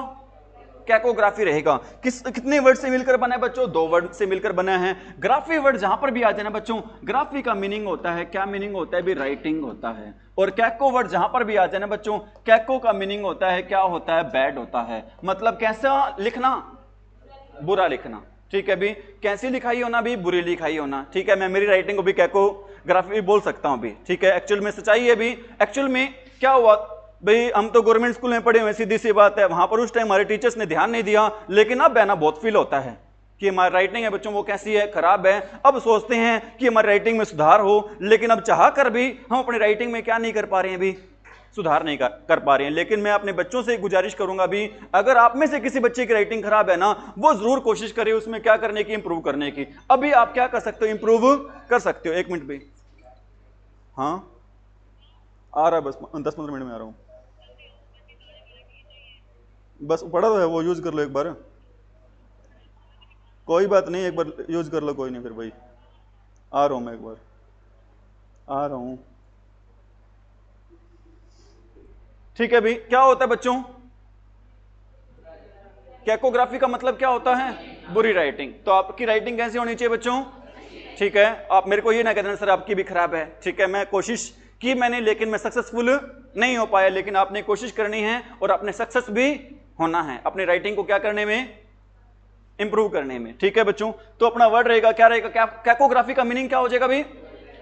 Speaker 1: कैकोग्राफी रहेगा। कितने वर्ड से मिलकर बना है बच्चों, दो वर्ड से मिलकर बना है। ग्राफी वर्ड जहां पर भी आ जाए ना बच्चों, ग्राफी का मीनिंग होता है, क्या मीनिंग होता है भी, राइटिंग होता है। और कैको वर्ड जहां पर भी आ जाए ना बच्चों, कैको का मीनिंग होता है, क्या होता है, बैड होता है। मतलब कैसा लिखना, बुरा लिखना, ठीक है भी। कैसी लिखाई होना भी, बुरी लिखाई होना, ठीक है। मैं मेरी राइटिंग को भी कैकोग्राफी भी बोल सकता हूं भी, ठीक है। एक्चुअल में सच्चाई है भी। एक्चुअल में क्या हुआ भाई, हम तो गवर्नमेंट स्कूल में पढ़े हुए, सीधी सी बात है, वहां पर उस टाइम हमारे टीचर्स ने ध्यान नहीं दिया, लेकिन अब है ना बहुत फील होता है कि हमारी राइटिंग है बच्चों वो कैसी है, खराब है। अब सोचते हैं कि हमारी राइटिंग में सुधार हो, लेकिन अब चाह कर भी हम अपनी राइटिंग में क्या नहीं कर पा रहे हैं भी, सुधार नहीं कर पा रहे हैं। लेकिन मैं अपने बच्चों से गुजारिश करूंगा भी, अगर आप में से किसी बच्चे की राइटिंग खराब है ना, वो जरूर कोशिश करे उसमें क्या करने की, इंप्रूव करने की। अभी आप क्या कर सकते हो, इंप्रूव कर सकते हो। 1 मिनट भी, हाँ आ रहा है, बस 10-15 मिनट में आ रहा हूं, बस पढ़ा तो है वो, यूज कर लो एक बार, कोई बात नहीं, एक बार यूज कर लो, कोई नहीं, फिर भाई आ रहा हूं मैं, एक बार आ रहा हूं, ठीक है भी। क्या होता है बच्चों, कैकोग्राफी का मतलब क्या होता है, बुरी राइटिंग। तो आपकी राइटिंग कैसी होनी चाहिए बच्चों, ठीक है। आप मेरे को ये ना कहते सर आपकी भी खराब है, ठीक है। मैं कोशिश की मैंने, लेकिन मैं सक्सेसफुल नहीं हो पाया। लेकिन आपने कोशिश करनी है और आपने सक्सेस भी होना है अपनी राइटिंग को क्या करने में, इंप्रूव करने में, ठीक है बच्चों। तो अपना वर्ड रहेगा, क्या रहेगा, कैकोग्राफी का मीनिंग क्या हो जाएगा भी,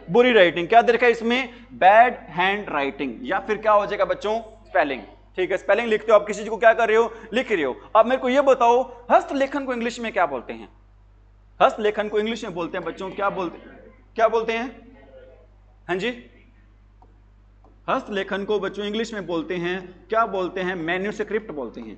Speaker 1: बुरी राइटिंग। क्या देखा इसमें, बैड हैंड राइटिंग, या फिर क्या हो जाएगा बच्चों, स्पेलिंग, ठीक है। स्पेलिंग लिखते हो आप, किसी चीज को क्या कर रहे हो, लिख रहे हो। अब मेरे को ये बताओ, हस्तलेखन को इंग्लिश में क्या बोलते हैं, हस्तलेखन को इंग्लिश में बोलते हैं बच्चों, क्या बोलते हैं, हाँ जी, हस्तलेखन को बच्चों इंग्लिश में बोलते हैं, क्या बोलते हैं, मैन्युस्क्रिप्ट बोलते हैं।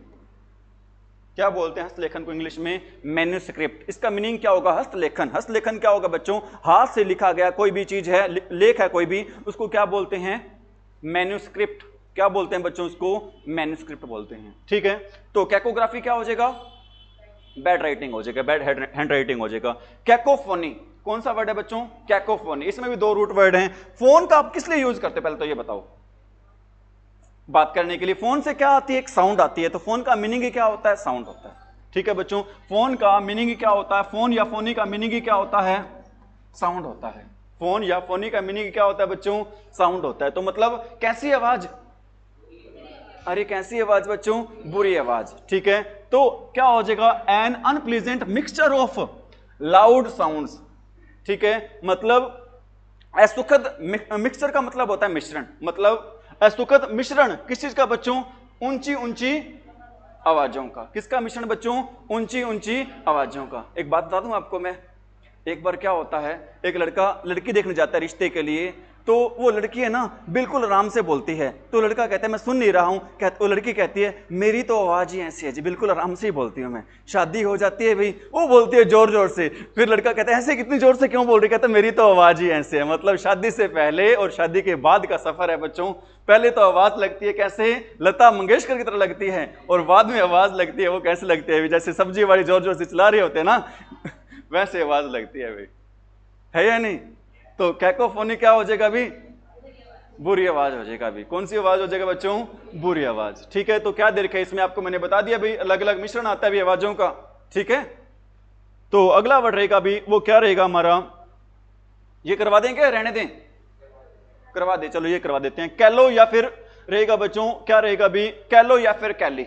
Speaker 1: क्या बोलते हैं हस्तलेखन को इंग्लिश में, मैन्युस्क्रिप्ट। इसका मीनिंग क्या होगा, हस्तलेखन। हस्तलेखन क्या होगा बच्चों, हाथ से लिखा गया कोई भी चीज है, लेख है कोई भी, उसको क्या बोलते हैं, मैन्युस्क्रिप्ट। क्या बोलते हैं बच्चों, उसको मैन्युस्क्रिप्ट बोलते हैं, ठीक है। तो कैकोग्राफी क्या हो जाएगा, बैड राइटिंग हो जाएगा, बैड हैंड राइटिंग हो जाएगा। कैकोफोनी, कौन सा वर्ड है बच्चों, कैकोफोनी। इसमें भी दो रूट वर्ड हैं। फोन का आप किस लिए यूज करते हैं, पहले तो ये बताओ, बात करने के लिए। फोन से क्या आती है, एक साउंड आती है। तो फोन का मीनिंग ही क्या होता है, साउंड होता है, ठीक है बच्चों। फोन का मीनिंग ही क्या होता है, फोन या फोनी का मीनिंग ही क्या होता है, साउंड होता है। फोन या फोनी का मीनिंग क्या होता है बच्चों, साउंड होता है। तो मतलब कैसी आवाज, अरे कैसी आवाज बच्चों, बुरी आवाज, ठीक है। तो क्या हो जाएगा, an unpleasant mixture of loud sounds, ठीक है। मतलब असुखद, मिक्सचर का मतलब होता है मिश्रण, मतलब असुखद मिश्रण किस चीज का बच्चों, ऊंची ऊंची आवाजों का। किसका मिश्रण बच्चों, ऊंची ऊंची आवाजों का। एक बात बता दूं आपको मैं, एक बार क्या होता है, एक लड़का लड़की देखने जाता है रिश्ते के लिए, तो वो लड़की है ना बिल्कुल आराम से बोलती है, तो लड़का कहता है मैं सुन नहीं रहा हूँ, वो लड़की कहती है मेरी तो आवाज़ ही ऐसी है जी, बिल्कुल आराम से ही बोलती हूँ मैं। शादी हो जाती है भाई, वो बोलती है जोर जोर से, फिर लड़का कहता है ऐसे कितनी जोर से क्यों बोल रही, कहता है मेरी तो आवाज़ ही ऐसे है। मतलब शादी से पहले और शादी के बाद का सफर है बच्चों। पहले तो आवाज़ लगती है कैसे, लता मंगेशकर की तरह लगती है, और बाद में आवाज़ लगती है वो कैसे लगती है, जैसे सब्जी वाली जोर जोर से चला रहे होते हैं ना वैसे आवाज़ लगती है भाई, है या नहीं। तो कैकोफोनी क्या हो जाएगा अभी, बुरी आवाज हो जाएगा। अभी कौन सी आवाज हो जाएगा बच्चों, बुरी आवाज। ठीक है, तो क्या दे रखा है इसमें आपको मैंने बता दिया भाई, अलग अलग मिश्रण आता है भी आवाजों का। ठीक है, तो अगला वर्ड रहेगा अभी, वो क्या रहेगा हमारा, ये करवा दें क्या, रहने दें, करवा दे, चलो ये करवा देते हैं। कैलो या फिर रहेगा बच्चों, क्या रहेगा अभी, कैलो या फिर कैली।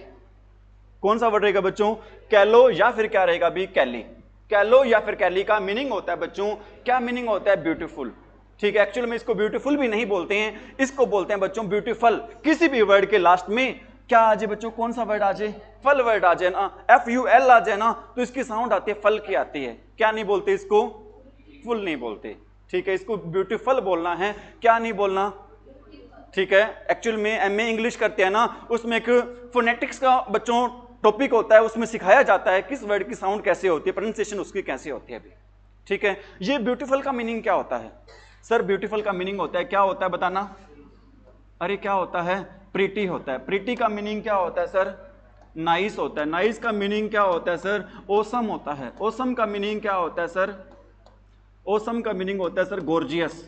Speaker 1: कौन सा वर्ड रहेगा बच्चों, कैलो या फिर क्या रहेगा अभी, कैली। कैलो या फिर कैली का मीनिंग होता है बच्चों, क्या मीनिंग होता है, ब्यूटीफुल। ठीक है, एक्चुअल में इसको ब्यूटीफुल भी नहीं बोलते हैं, इसको बोलते हैं बच्चों ब्यूटीफुल। किसी भी वर्ड के लास्ट में क्या आ जाए बच्चों, कौन सा वर्ड आ जाए, फल वर्ड आ जाए ना, FUL आ जाए ना, तो इसकी साउंड आती है फल की आती है। क्या नहीं बोलते इसको, फुल नहीं बोलते। ठीक है, इसको ब्यूटीफुल बोलना है, क्या नहीं बोलना। ठीक है, एक्चुअल में MA इंग्लिश करते हैं ना, उसमें एक फोनेटिक्स का बच्चों टॉपिक होता है, उसमें सिखाया जाता है किस वर्ड की साउंड कैसे होती है, प्रोनाउंसिएशन उसकी कैसे होती है अभी। ठीक है, ये ब्यूटीफुल का मीनिंग क्या होता है सर, ब्यूटीफुल का मीनिंग होता है, क्या होता है बताना, अरे क्या होता है, प्रीटी होता है। प्रीटी का मीनिंग क्या होता है सर, नाइस होता है। नाइस का मीनिंग क्या होता है सर, ओसम होता है। ओसम का मीनिंग क्या होता है सर, ओसम का मीनिंग होता है सर गॉर्जियस।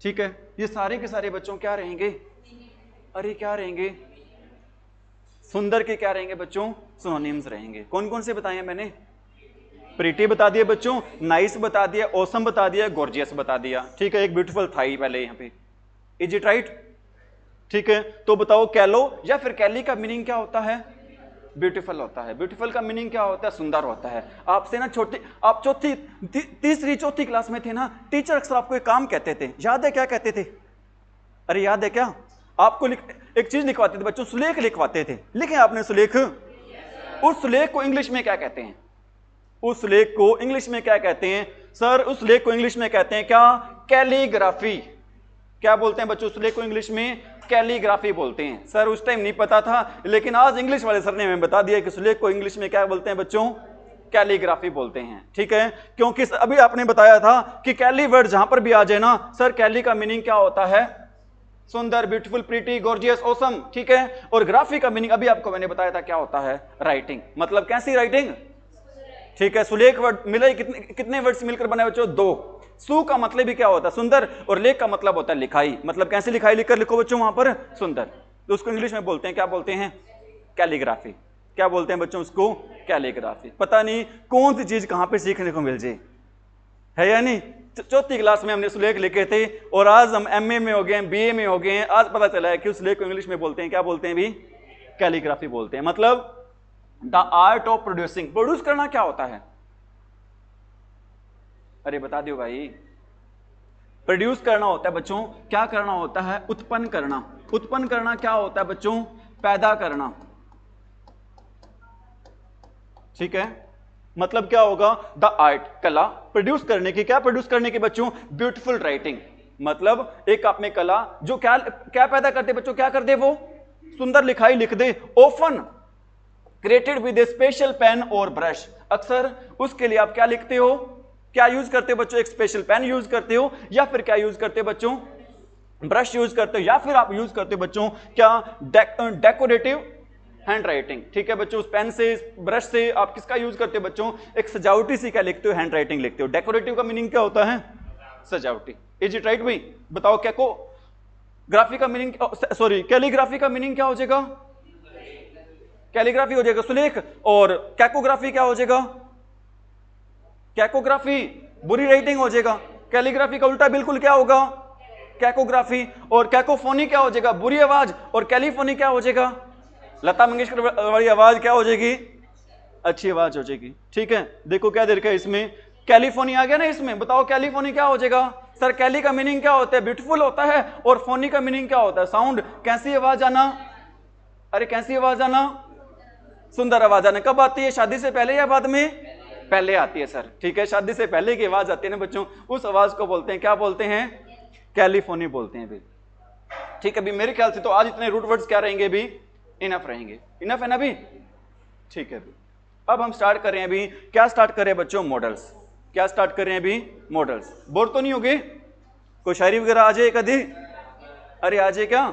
Speaker 1: ठीक है, ये सारे के सारे बच्चों क्या रहेंगे, अरे क्या रहेंगे, सुंदर के क्या रहेंगे बच्चों, सिनोनिम्स रहेंगे। कौन कौन से बताए मैंने, प्रीटी बता दिया बच्चों, नाइस बता दिया, ऑसम बता दिया, गॉर्जियस बता दिया। ठीक है, एक ब्यूटीफुल था ही पहले यहाँ पे, इज इट राइट। ठीक है, तो बताओ कैलो या फिर कैली का मीनिंग क्या होता है, ब्यूटीफुल होता है। ब्यूटीफुल का मीनिंग क्या होता है, सुंदर होता है। आपसे ना छोटी, आप चौथी तीसरी चौथी क्लास में थे ना, टीचर अक्सर आपको एक काम कहते थे, याद है क्या कहते थे, अरे याद है क्या, आपको एक चीज लिखवाते थे बच्चों, सुलेख लिखवाते थे, लिखे आपने सुलेख, उस सुलेख को इंग्लिश में क्या कहते हैं, उस लेख को इंग्लिश में क्या कहते हैं सर, उस लेख को इंग्लिश में कहते हैं क्या, कैलीग्राफी। क्या बोलते हैं बच्चों, उस लेख को इंग्लिश में कैलीग्राफी बोलते हैं। सर उस टाइम नहीं पता था, लेकिन आज इंग्लिश वाले सर ने हमें बता दिया कि उस लेख को इंग्लिश में क्या बोलते हैं बच्चों, कैलीग्राफी बोलते हैं। ठीक है, क्योंकि अभी आपने बताया था कि कैली वर्ड जहां पर भी आ जाए ना सर, कैली का मीनिंग क्या होता है, सुंदर, ब्यूटीफुल, प्रीटी, गॉर्जियस, ऑसम। ठीक है, और ग्राफी का मीनिंग अभी आपको मैंने बताया था क्या होता है, राइटिंग। मतलब कैसी राइटिंग, ठीक है, सुलेख वर्ड मिले, कितने वर्ड्स मिलकर बने बच्चों, दो। सु का मतलब भी क्या होता है, सुंदर, और लेख का मतलब होता है लिखाई। मतलब कैसी लिखाई लिखकर लिखो बच्चों वहां पर, सुंदर। तो उसको इंग्लिश में बोलते हैं, क्या बोलते हैं, कैलीग्राफी। क्या बोलते हैं बच्चों उसको, कैलीग्राफी। पता नहीं कौन सी चीज कहां पे सीखने को मिल जाए, है या नहीं। चौथी क्लास में हमने सुलेख लिखे थे, और आज हम MA में हो गए, BA में हो गए, आज पता चला है कि उस लेख को इंग्लिश में बोलते हैं, क्या बोलते हैं भी, कैलीग्राफी बोलते हैं। मतलब the art of producing, produce करना क्या होता है, अरे बता दो भाई, प्रोड्यूस करना होता है बच्चों, क्या करना होता है, उत्पन्न करना। उत्पन्न करना क्या होता है बच्चों, पैदा करना। ठीक है, मतलब क्या होगा, द आर्ट, कला, प्रोड्यूस करने की, क्या प्रोड्यूस करने की बच्चों, ब्यूटीफुल राइटिंग। मतलब एक आप में कला जो क्या क्या पैदा करते बच्चों, क्या कर दे वो, सुंदर लिखाई लिख दे। Often created with a special pen और ब्रश, अक्सर उसके लिए आप क्या लिखते हो, क्या यूज करते हो बच्चों, एक स्पेशल पेन यूज करते हो, या फिर क्या यूज करते हो बच्चों, ब्रश यूज करते हो, या फिर आप यूज करते हो बच्चों क्या, डेकोरेटिव हैंड राइटिंग। ठीक है बच्चों, उस पेन से, ब्रश से आप किसका यूज करते हो बच्चों, एक सजावटी सी क्या लिखते हो, हैंड राइटिंग लिखते हो। डेकोरेटिव का मीनिंग क्या होता है, सजावटी। इज इट राइट भाई, बताओ क्या को ग्राफी का मीनिंग, सॉरी कैलीग्राफी का मीनिंग क्या हो जाएगा, कैलीग्राफी हो जाएगा सुलेख, और कैकोग्राफी क्या हो जाएगा, कैकोग्राफी बुरी राइटिंग हो जाएगा। कैलीग्राफी का उल्टा बिल्कुल क्या होगा, कैकोग्राफी। और कैकोफोनी क्या हो जाएगा, बुरी आवाज, और कैलीफोनी क्या हो जाएगा, लता मंगेशकर वाली आवाज क्या हो जाएगी, अच्छी आवाज हो जाएगी। ठीक है, देखो क्या दे रखा है इसमें, कैलीफोनी आ गया ना इसमें, बताओ कैलीफोनी क्या हो जाएगा सर, कैली का मीनिंग क्या होता है, ब्यूटीफुल होता है, और फोनी का मीनिंग क्या होता है, साउंड, कैसी आवाज आना, अरे कैसी आवाज आना, सुंदर आवाज आना। कब आती है, शादी से पहले या बाद में, पहले आती है सर। ठीक है, शादी से पहले की आवाज आती है ना बच्चों, उस आवाज को बोलते हैं, क्या बोलते हैं, कैलिफोर्निया बोलते हैं भाई। ठीक है अभी मेरे ख्याल से तो आज इतने रूट वर्ड्स क्या रहेंगे अभी, इनफ रहेंगे, इनफ है ना अभी। ठीक है अभी अब हम स्टार्ट कर रहे हैं अभी, क्या स्टार्ट कर रहे हैं बच्चों, मॉडल्स। क्या स्टार्ट कर रहे हैं अभी, मॉडल्स। बोर तो नहीं होगे, कोई शायरी वगैरह आ जाए कभी, अरे आ जाए क्या,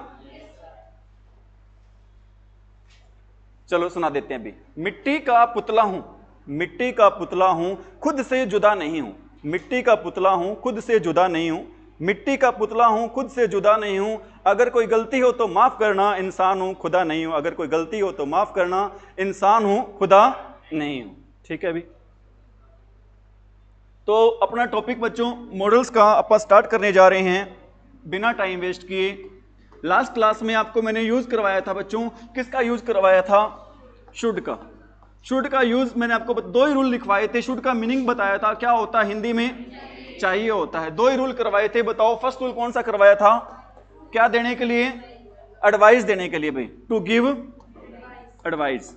Speaker 1: चलो सुना देते हैं अभी। मिट्टी का पुतला हूं, मिट्टी का पुतला हूं खुद से जुदा नहीं हूं, मिट्टी का पुतला हूं खुद से जुदा नहीं हूं, मिट्टी का पुतला हूं खुद से जुदा नहीं हूं, अगर कोई गलती हो तो माफ करना, इंसान हूं खुदा नहीं हूं, अगर कोई गलती हो तो माफ करना, इंसान हूं खुदा नहीं हूं। ठीक है अभी तो अपना टॉपिक बच्चों मॉडल्स का अपन स्टार्ट करने जा रहे हैं बिना टाइम वेस्ट किए। लास्ट क्लास में आपको मैंने यूज करवाया था बच्चों, किसका यूज करवाया था, शुड का। शुड का यूज मैंने आपको दो ही रूल लिखवाए थे, शुड का मीनिंग बताया था, क्या होता है हिंदी में, चाहिए होता है। दो ही रूल करवाए थे, बताओ फर्स्ट रूल कौन सा करवाया था, क्या देने के लिए, एडवाइस देने के लिए भाई, टू गिव एडवाइस।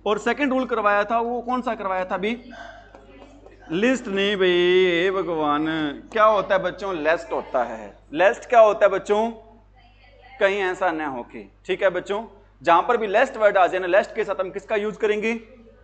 Speaker 1: और सेकंड रूल करवाया था वो कौन सा करवाया था अभी, लिस्ट नहीं भाई, हे भगवान, क्या होता है बच्चों, लेस्ट होता है। लेस्ट क्या होता है बच्चों, कहीं ऐसा न हो कि, ठीक है बच्चों, जहां पर भी लेस्ट वर्ड आ जाए ना, लेस्ट के साथ हम किसका यूज करेंगे,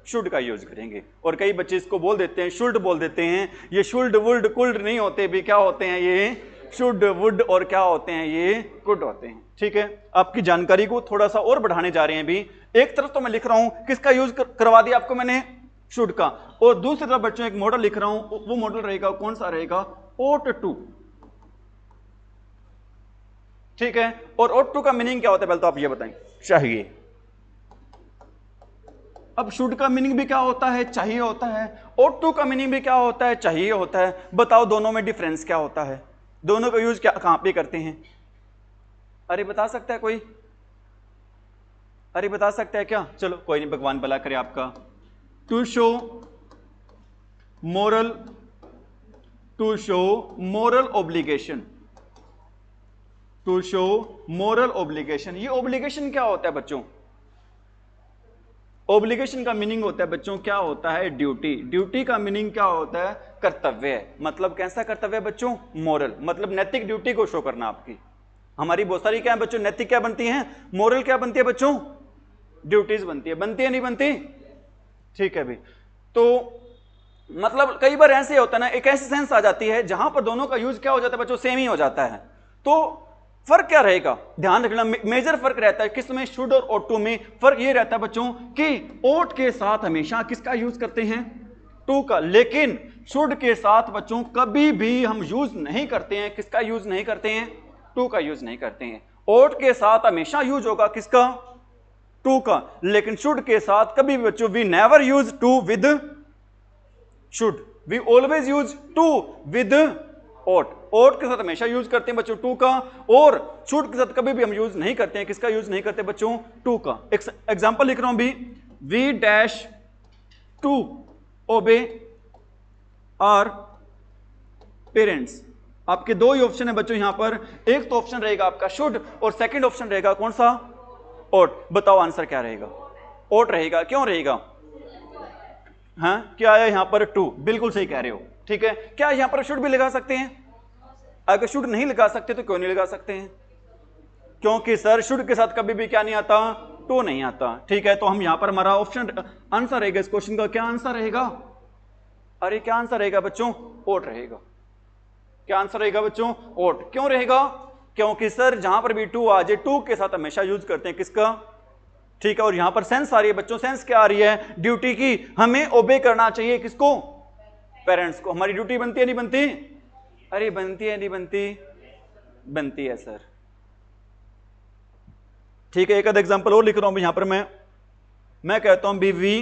Speaker 1: शुड का यूज करेंगे। और कई बच्चे इसको बोल देते हैं, शुड बोल देते हैं, ये शुड वुड कुल्ड नहीं होते भी, क्या होते हैं ये, शुड वुड और क्या होते हैं ये, कुड होते हैं। ठीक है आपकी जानकारी को थोड़ा सा और बढ़ाने जा रहे हैं अभी। एक तरफ तो मैं लिख रहा हूं किसका यूज करवा दिया आपको मैंने, शुड का, और दूसरी तरफ बच्चों एक मॉडल लिख रहा हूं, वो मॉडल रहेगा कौन सा रहेगा, ought to। ठीक है और ought to का मीनिंग क्या होता है पहले तो आप ये बताएं, चाहिए। अब शुड का मीनिंग भी क्या होता है, चाहिए होता है, ought to का मीनिंग भी क्या होता है, चाहिए होता है। बताओ दोनों में डिफरेंस क्या होता है, दोनों का यूज क्या कहां पे करते हैं, अरे बता सकता है कोई, अरे बता सकता है क्या, चलो कोई नहीं, भगवान भला करे आपका। To show moral, to show moral obligation, to show moral obligation. ये ऑब्लिगेशन क्या होता है बच्चों, ऑब्लिगेशन का मीनिंग होता है बच्चों क्या होता है, ड्यूटी। ड्यूटी का मीनिंग क्या होता है, कर्तव्य। मतलब कैसा कर्तव्य बच्चों, मोरल, मतलब नैतिक ड्यूटी को शो करना आपकी। हमारी बहुत सारी क्या है बच्चों, नैतिक क्या बनती हैं, मोरल क्या बनती है बच्चों, ड्यूटीज बनती है, बनती है नहीं बनती। ठीक है भाई तो मतलब कई बार ऐसे होता है ना, एक ऐसी सेंस आ जाती है जहां पर दोनों का यूज क्या हो जाता है बच्चों, सेम ही हो जाता है। तो फर्क क्या रहेगा, ध्यान रखना, मेजर फर्क रहता है किसमें, शुड और ought to में। फर्क ये रहता है बच्चों कि ought के साथ हमेशा किसका यूज करते हैं, टू का, लेकिन शुड के साथ बच्चों कभी भी हम यूज नहीं करते हैं, किसका यूज नहीं करते हैं, टू का यूज नहीं करते हैं। ought के साथ हमेशा यूज होगा किसका, टू का, लेकिन शुड के साथ कभी भी बच्चों we never use to with should, we always use to with ought। ought के साथ हमेशा यूज करते हैं बच्चों टू का, और शुड के साथ कभी भी हम यूज नहीं करते हैं, किसका यूज नहीं करते बच्चों, टू का। एग्जांपल लिख रहा हूं भी, we dash to obey our parents. आपके दो ही ऑप्शन है बच्चों यहां पर, एक तो ऑप्शन रहेगा आपका शुड और सेकंड ऑप्शन रहेगा कौन सा, ought। बताओ आंसर क्या रहेगा, ought रहेगा, क्यों रहेगा, हाँ क्या है यहां पर, टू, बिल्कुल सही कह रहे हो। ठीक है क्या यहां पर शुड भी लगा सकते हैं, अगर शुड नहीं लगा सकते तो क्यों नहीं लगा सकते हैं, क्योंकि सर शुड के साथ कभी भी क्या नहीं आता, टू नहीं आता। ठीक है तो हम यहां पर हमारा ऑप्शन आंसर रहेगा इस क्वेश्चन का, क्या आंसर रहेगा, अरे क्या आंसर रहेगा बच्चों, ought रहेगा। क्या आंसर रहेगा बच्चों, ought। क्यों रहेगा, क्योंकि सर जहां पर भी टू आ जाए, टू के साथ हमेशा यूज करते हैं किसका, ठीक है। और यहां पर सेंस आ रही है बच्चों, सेंस क्या आ रही है, ड्यूटी की, हमें ओबे करना चाहिए किसको, पेरेंट्स को। हमारी ड्यूटी बनती है नहीं बनती, अरे बनती है नहीं बनती, बनती है सर। ठीक है एक आधा एग्जांपल और लिख रहा हूं यहां पर मैं कहता हूं भी we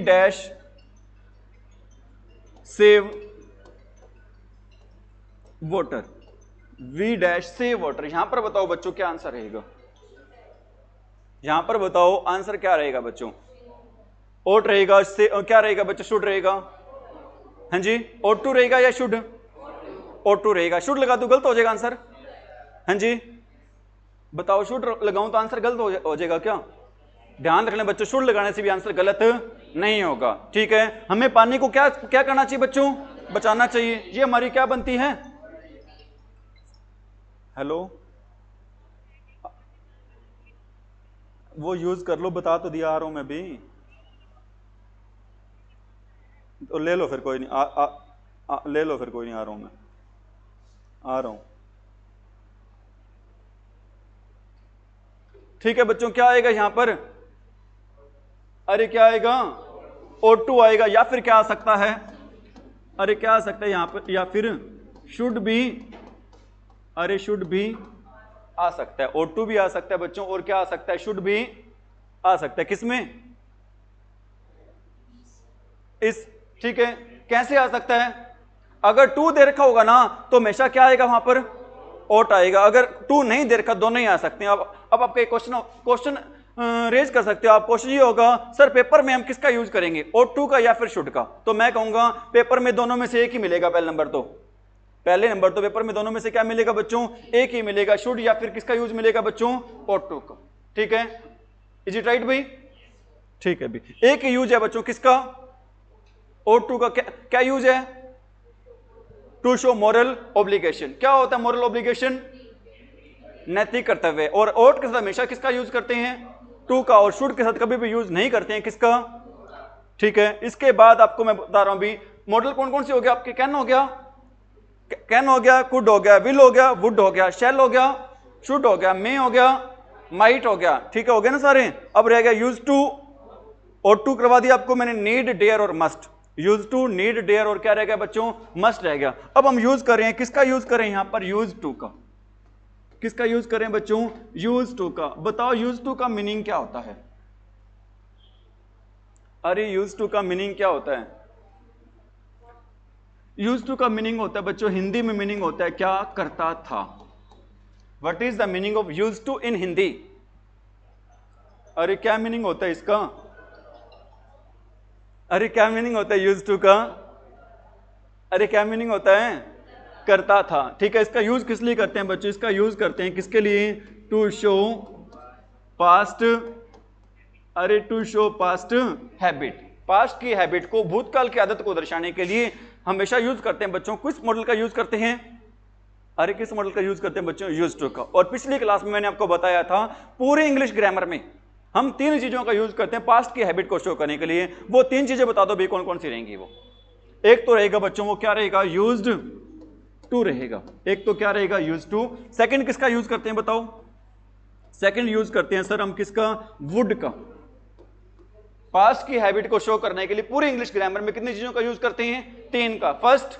Speaker 1: dash save water, we dash save water. यहां पर बताओ बच्चों क्या आंसर रहेगा, यहां पर बताओ आंसर क्या रहेगा बच्चों, ought रहेगा, से क्या रहेगा बच्चों, शुड रहेगा, हाँ जी, ought to रहेगा या शुड, ought to रहेगा। शुड लगा तो गलत हो जाएगा आंसर, हाँ जी बताओ, शुड लगाऊं तो आंसर गलत हो जाएगा क्या, ध्यान रखना बच्चों, शुड लगाने से भी आंसर गलत नहीं होगा। ठीक है हमें पानी को क्या करना चाहिए बच्चों, बचाना चाहिए। ये हमारी क्या बनती है? हेलो, वो यूज कर लो, बता तो दिया, आ रहा हूं मैं भी, तो ले लो फिर, कोई नहीं, ले लो फिर, कोई नहीं, आ रहा हूं मैं, आ रहा हूं। ठीक है बच्चों, क्या आएगा यहां पर? अरे क्या आएगा? O2 आएगा, या फिर क्या आ सकता है? अरे क्या आ सकता है यहां पर? या फिर शुड भी, अरे शुड भी आ सकता है, O2 भी आ सकता है बच्चों, और क्या आ सकता है? शुड भी आ सकता है। किसमें? इस, ठीक है, कैसे आ सकता है? अगर 2 दे रखा होगा ना तो हमेशा क्या आएगा वहां पर? ओट आएगा। अगर 2 नहीं दे रखा, दोनों ही आ सकते हैं। अब आप क्वेश्चन रेज कर सकते हो आप। क्वेश्चन ये होगा, सर पेपर में हम किसका यूज करेंगे, O2 का या फिर शुड का? तो मैं कहूंगा पेपर में दोनों में से एक ही मिलेगा। पहले नंबर तो पेपर में दोनों में से क्या मिलेगा बच्चों? एक ही मिलेगा, शुड या फिर किसका यूज मिलेगा बच्चों? O2 का। ठीक है, इज इट राइट भाई? ठीक है भी, एक ही यूज है बच्चों, किसका? O2 का। क्या यूज है? To show moral obligation. क्या होता है मोरल ऑब्लिगेशन? नैतिक कर्तव्य। और ओट के साथ हमेशा किसका यूज करते हैं? 2 का। और शुड के साथ कभी भी यूज नहीं करते हैं, किसका? ठीक है, इसके बाद आपको मैं बता रहा हूं भी, मॉडल कौन कौन से हो गया आपके? कैन हो गया, कैन हो गया, कुड हो गया, विल हो गया, वुड हो गया, शैल हो गया, शुड हो गया, मे हो गया, माइट हो गया। ठीक है, हो गया ना सारे? अब रह गया यूज टू। O2 करवा दिया आपको मैंने, नीड, डेयर और must. Use to, need, dare और क्या रह गया बच्चों? मस्ट रह गया। अब हम यूज कर रहे हैं, किसका यूज करें यहां पर? यूज टू का। किसका यूज करें बच्चों? यूज टू का। बताओ यूज टू का मीनिंग क्या होता है? अरे यूज टू का मीनिंग क्या होता है? यूज टू का मीनिंग होता है बच्चों, हिंदी में मीनिंग होता है क्या? करता था। What is the meaning of use to in Hindi? अरे क्या मीनिंग होता है इसका? अरे क्या मीनिंग होता है यूज टू का? अरे क्या मीनिंग होता है? करता था। ठीक है, इसका यूज किस लिए करते हैं बच्चों? इसका यूज करते हैं किसके लिए? टू शो पास्ट, अरे to show past habit. Past की हैबिट को, भूतकाल की आदत को दर्शाने के लिए हमेशा यूज करते हैं बच्चों। किस मॉडल का यूज करते हैं? अरे किस मॉडल का यूज करते हैं बच्चों? यूज टू का। और पिछली क्लास में मैंने आपको बताया था, पूरे इंग्लिश ग्रामर में हम 3 चीजों का यूज करते हैं पास्ट की हैबिट को शो करने के लिए। वो 3 चीजें बता दो भाई, कौन कौन सी रहेंगी वो? एक तो रहेगा बच्चों, वो क्या रहेगा? यूज्ड टू रहेगा। एक तो क्या रहेगा? Use to. सेकंड किसका यूज करते हैं बताओ? सेकंड यूज करते हैं सर हम किसका? वुड का। पास्ट की हैबिट को शो करने के लिए पूरे इंग्लिश ग्रामर में कितनी चीजों का यूज करते हैं? 3 का। फर्स्ट,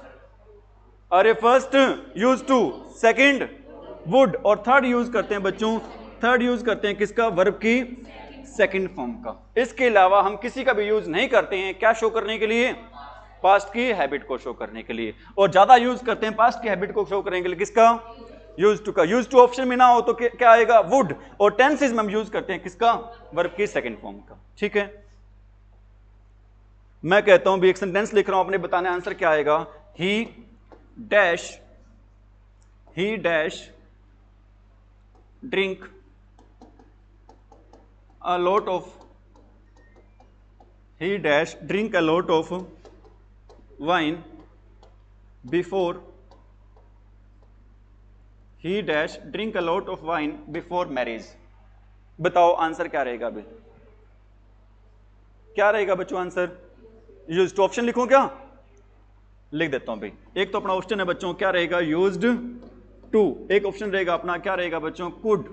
Speaker 1: अरे first use to, second would, और थर्ड यूज करते हैं बच्चों, थर्ड यूज करते हैं किसका? वर्ब की सेकंड फॉर्म का। इसके अलावा हम किसी का भी यूज नहीं करते हैं, क्या शो करने के लिए? पास्ट की हैबिट को शो करने के लिए। और ज्यादा यूज करते हैं पास्ट की हैबिट को शो करने के लिए किसका? यूज टू का। यूज टू ऑप्शन में ना हो तो क्या आएगा? वुड। और टेंसेस में हम यूज करते हैं किसका? वर्ब की सेकंड फॉर्म का। ठीक है, मैं कहता हूं भी एक सेंटेंस लिख रहा हूं, अपने बताने आंसर क्या आएगा? ही dash drink a lot of, he dash drink a lot of wine before, he dash drink a lot of wine before marriage। बताओ आंसर क्या रहेगा अभी? क्या रहेगा बच्चों आंसर? Used to. ऑप्शन लिखूं क्या? लिख देता हूं भाई। एक तो अपना ऑप्शन है बच्चों, क्या रहेगा? Used to. एक ऑप्शन रहेगा अपना, क्या रहेगा बच्चों? कुड।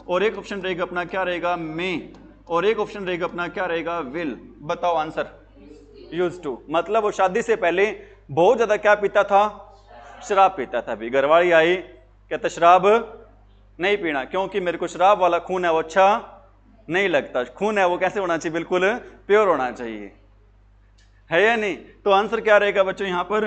Speaker 1: और एक ऑप्शन रहेगा अपना, क्या रहेगा? मे। और एक ऑप्शन रहेगा अपना, क्या रहेगा? विल। बताओ आंसर। Use to. मतलब वो शादी से पहले बहुत ज्यादा क्या पीता था? शराब पीता था। भी घरवाली आई, कहता शराब नहीं पीना, क्योंकि मेरे को शराब वाला खून है वो अच्छा नहीं लगता। खून है वो कैसे होना चाहिए? बिल्कुल प्योर होना चाहिए, है या नहीं? तो आंसर क्या रहेगा बच्चों यहां पर?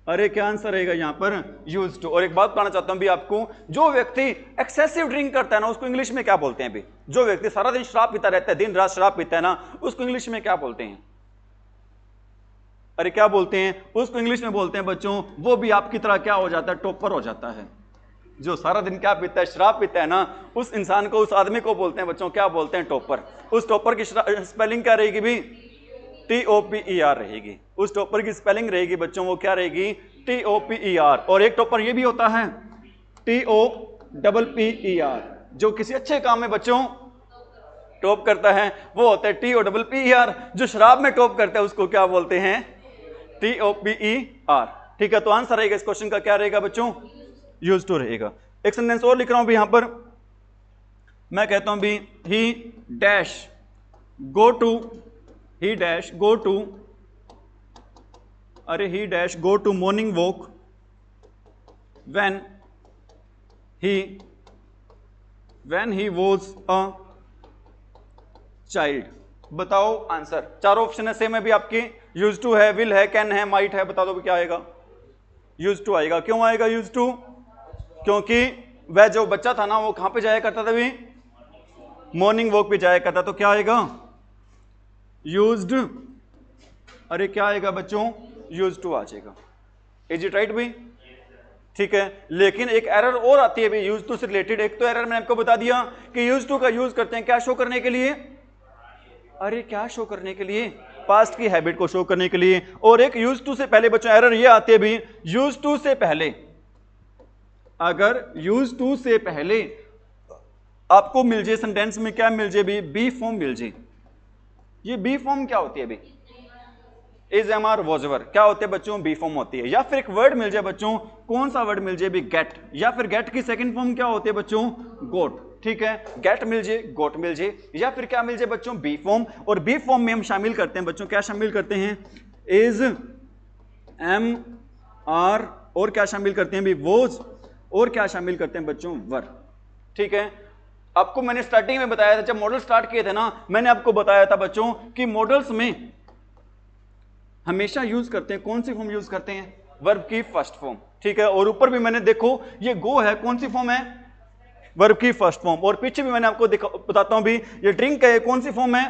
Speaker 1: अरे क्या आंसर रहेगा यहां पर? Use to. और एक बात बताना चाहता हूं भी आपको, जो व्यक्ति एक्सेसिव ड्रिंक करता है ना, उसको इंग्लिश में क्या बोलते हैं भी? जो व्यक्ति सारा दिन शराब पीता रहता है, दिन रात शराब पीता है ना, उसको इंग्लिश में क्या बोलते हैं? अरे क्या बोलते हैं? उसको इंग्लिश में बोलते हैं बच्चों, वो भी आपकी तरह क्या हो जाता है? टॉपर हो जाता है। जो सारा दिन क्या पीता है? शराब पीता है ना, उस इंसान को, उस आदमी को बोलते हैं बच्चों, क्या बोलते हैं? टॉपर। उस टॉपर की स्पेलिंग क्या रहेगी भी? TOPER रहेगी। उस टॉपर की स्पेलिंग रहेगी बच्चों वो क्या रहेगी, TOPER। और एक टॉपर ये भी होता है TOPPER, जो किसी अच्छे काम में बच्चों टॉप करता है वो होता है TOPPER। जो शराब में टॉप करता है उसको क्या बोलते हैं, TOPER। ठीक है, तो आंसर रहेगा इस क्वेश्चन का क्या रहेगा बच्चों, यूज टू रहेगा। एक सेंटेंस और लिख रहा हूं भी यहां पर, मैं कहता हूं भी he dash go to, he dash go to, अरे he dash go to morning walk when he was a child। बताओ आंसर, चारों ऑप्शन है सेम है भी आपकी, यूज टू है, विल है, कैन है, माइट है, बता दो भी क्या आएगा, यूज टू आएगा। क्यों आएगा यूज टू, क्योंकि वह जो बच्चा था ना वो कहां पे जाया करता था भी, मॉर्निंग वॉक पे जाया करता, तो क्या आएगा यूज्ड, अरे क्या आएगा बच्चों, यूज टू आ जाएगा। इज इट राइट भी, ठीक है। लेकिन एक एरर और आती है भी यूज टू से रिलेटेड। एक तो एरर मैंने आपको बता दिया कि यूज टू का यूज करते हैं क्या शो करने के लिए, अरे क्या शो करने के लिए, पास्ट की हैबिट को शो करने के लिए। और एक यूज टू से पहले बच्चों एरर ये आती है भी, यूज टू से पहले, अगर यूज टू से पहले आपको मिल जाए सेंटेंस में क्या मिल जाए भी, बी फॉर्म मिल जाए। ये बी फॉर्म क्या होती है भी, is, am, are, was ever, क्या होते हैं बच्चों, बी फॉर्म होती है। या फिर एक वर्ड मिल जाए बच्चों, कौन सा वर्ड मिल जाए भी, गेट, या फिर गेट की सेकंड फॉर्म क्या होती है बच्चों, गोट। ठीक है, गेट मिल जाए, गोट मिल जाए, या फिर क्या मिल जाए बच्चों, बी फॉर्म। और बी फॉर्म में हम शामिल करते हैं बच्चों, क्या शामिल करते हैं, इज, एम, आर, और क्या शामिल करते हैं भी, वॉज, और क्या शामिल करते हैं बच्चों, वर। ठीक है, आपको मैंने स्टार्टिंग में बताया था, जब मॉडल स्टार्ट किए थे ना, मैंने आपको बताया था बच्चों कि मॉडल्स में हमेशा यूज करते हैं, कौन सी फॉर्म यूज करते हैं, वर्ब की फर्स्ट फॉर्म। ठीक है, और ऊपर भी मैंने देखो ये गो है, कौन सी फॉर्म है, वर्ब की फर्स्ट फॉर्म। और पीछे भी मैंने आपको बताता हूं भी, ये ड्रिंक है, कौन सी फॉर्म है,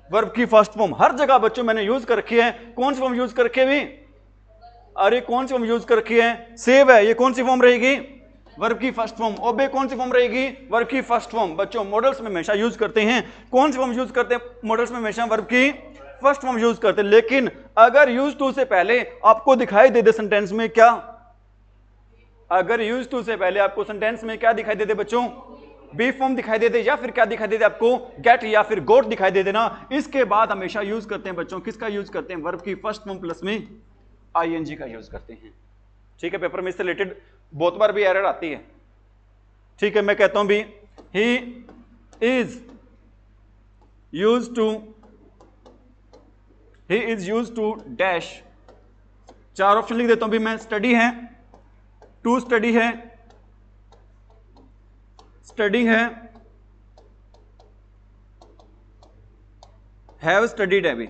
Speaker 1: वर्ब की फर्स्ट फॉर्म। हर जगह बच्चों मैंने यूज कर रखी है, कौन सी फॉर्म यूज कर रखी है भी, अरे कौन सी फॉर्म यूज कर रखी है, सेव है, ये कौन सी फॉर्म रहेगी, वर्ब की फर्स्ट फॉर्म। ओबे कौन सी फॉर्म रहेगी, वर्ब की फर्स्ट फॉर्म। बच्चों मॉडल्स में हमेशा यूज करते हैं, कौन सी फॉर्म यूज करते हैं मॉडल्स में, हमेशा वर्ब की फर्स्ट फॉर्म यूज करते हैं। लेकिन अगर यूज टू से पहले आपको दिखाई दे दे सेंटेंस में क्या, अगर यूज टू से पहले आपको सेंटेंस में क्या दिखाई दे दे बच्चों, बी फॉर्म दिखाई दे दे, या फिर क्या दिखाई दे दे आपको, गेट या फिर गोट दिखाई दे देना, इसके बाद हमेशा यूज करते हैं बच्चों, किसका यूज करते हैं, वर्ब की फर्स्ट फॉर्म प्लस में आईएनजी का यूज करते हैं। ठीक है, पेपर में इससे रिलेटेड बहुत बार भी एरर आती है। ठीक है, मैं कहता हूं भी he is use to, he is use to dash, चार ऑप्शन लिख देता हूं भी मैं, स्टडी है, टू स्टडी है, स्टडिंग है, हैव स्टडीड है भी।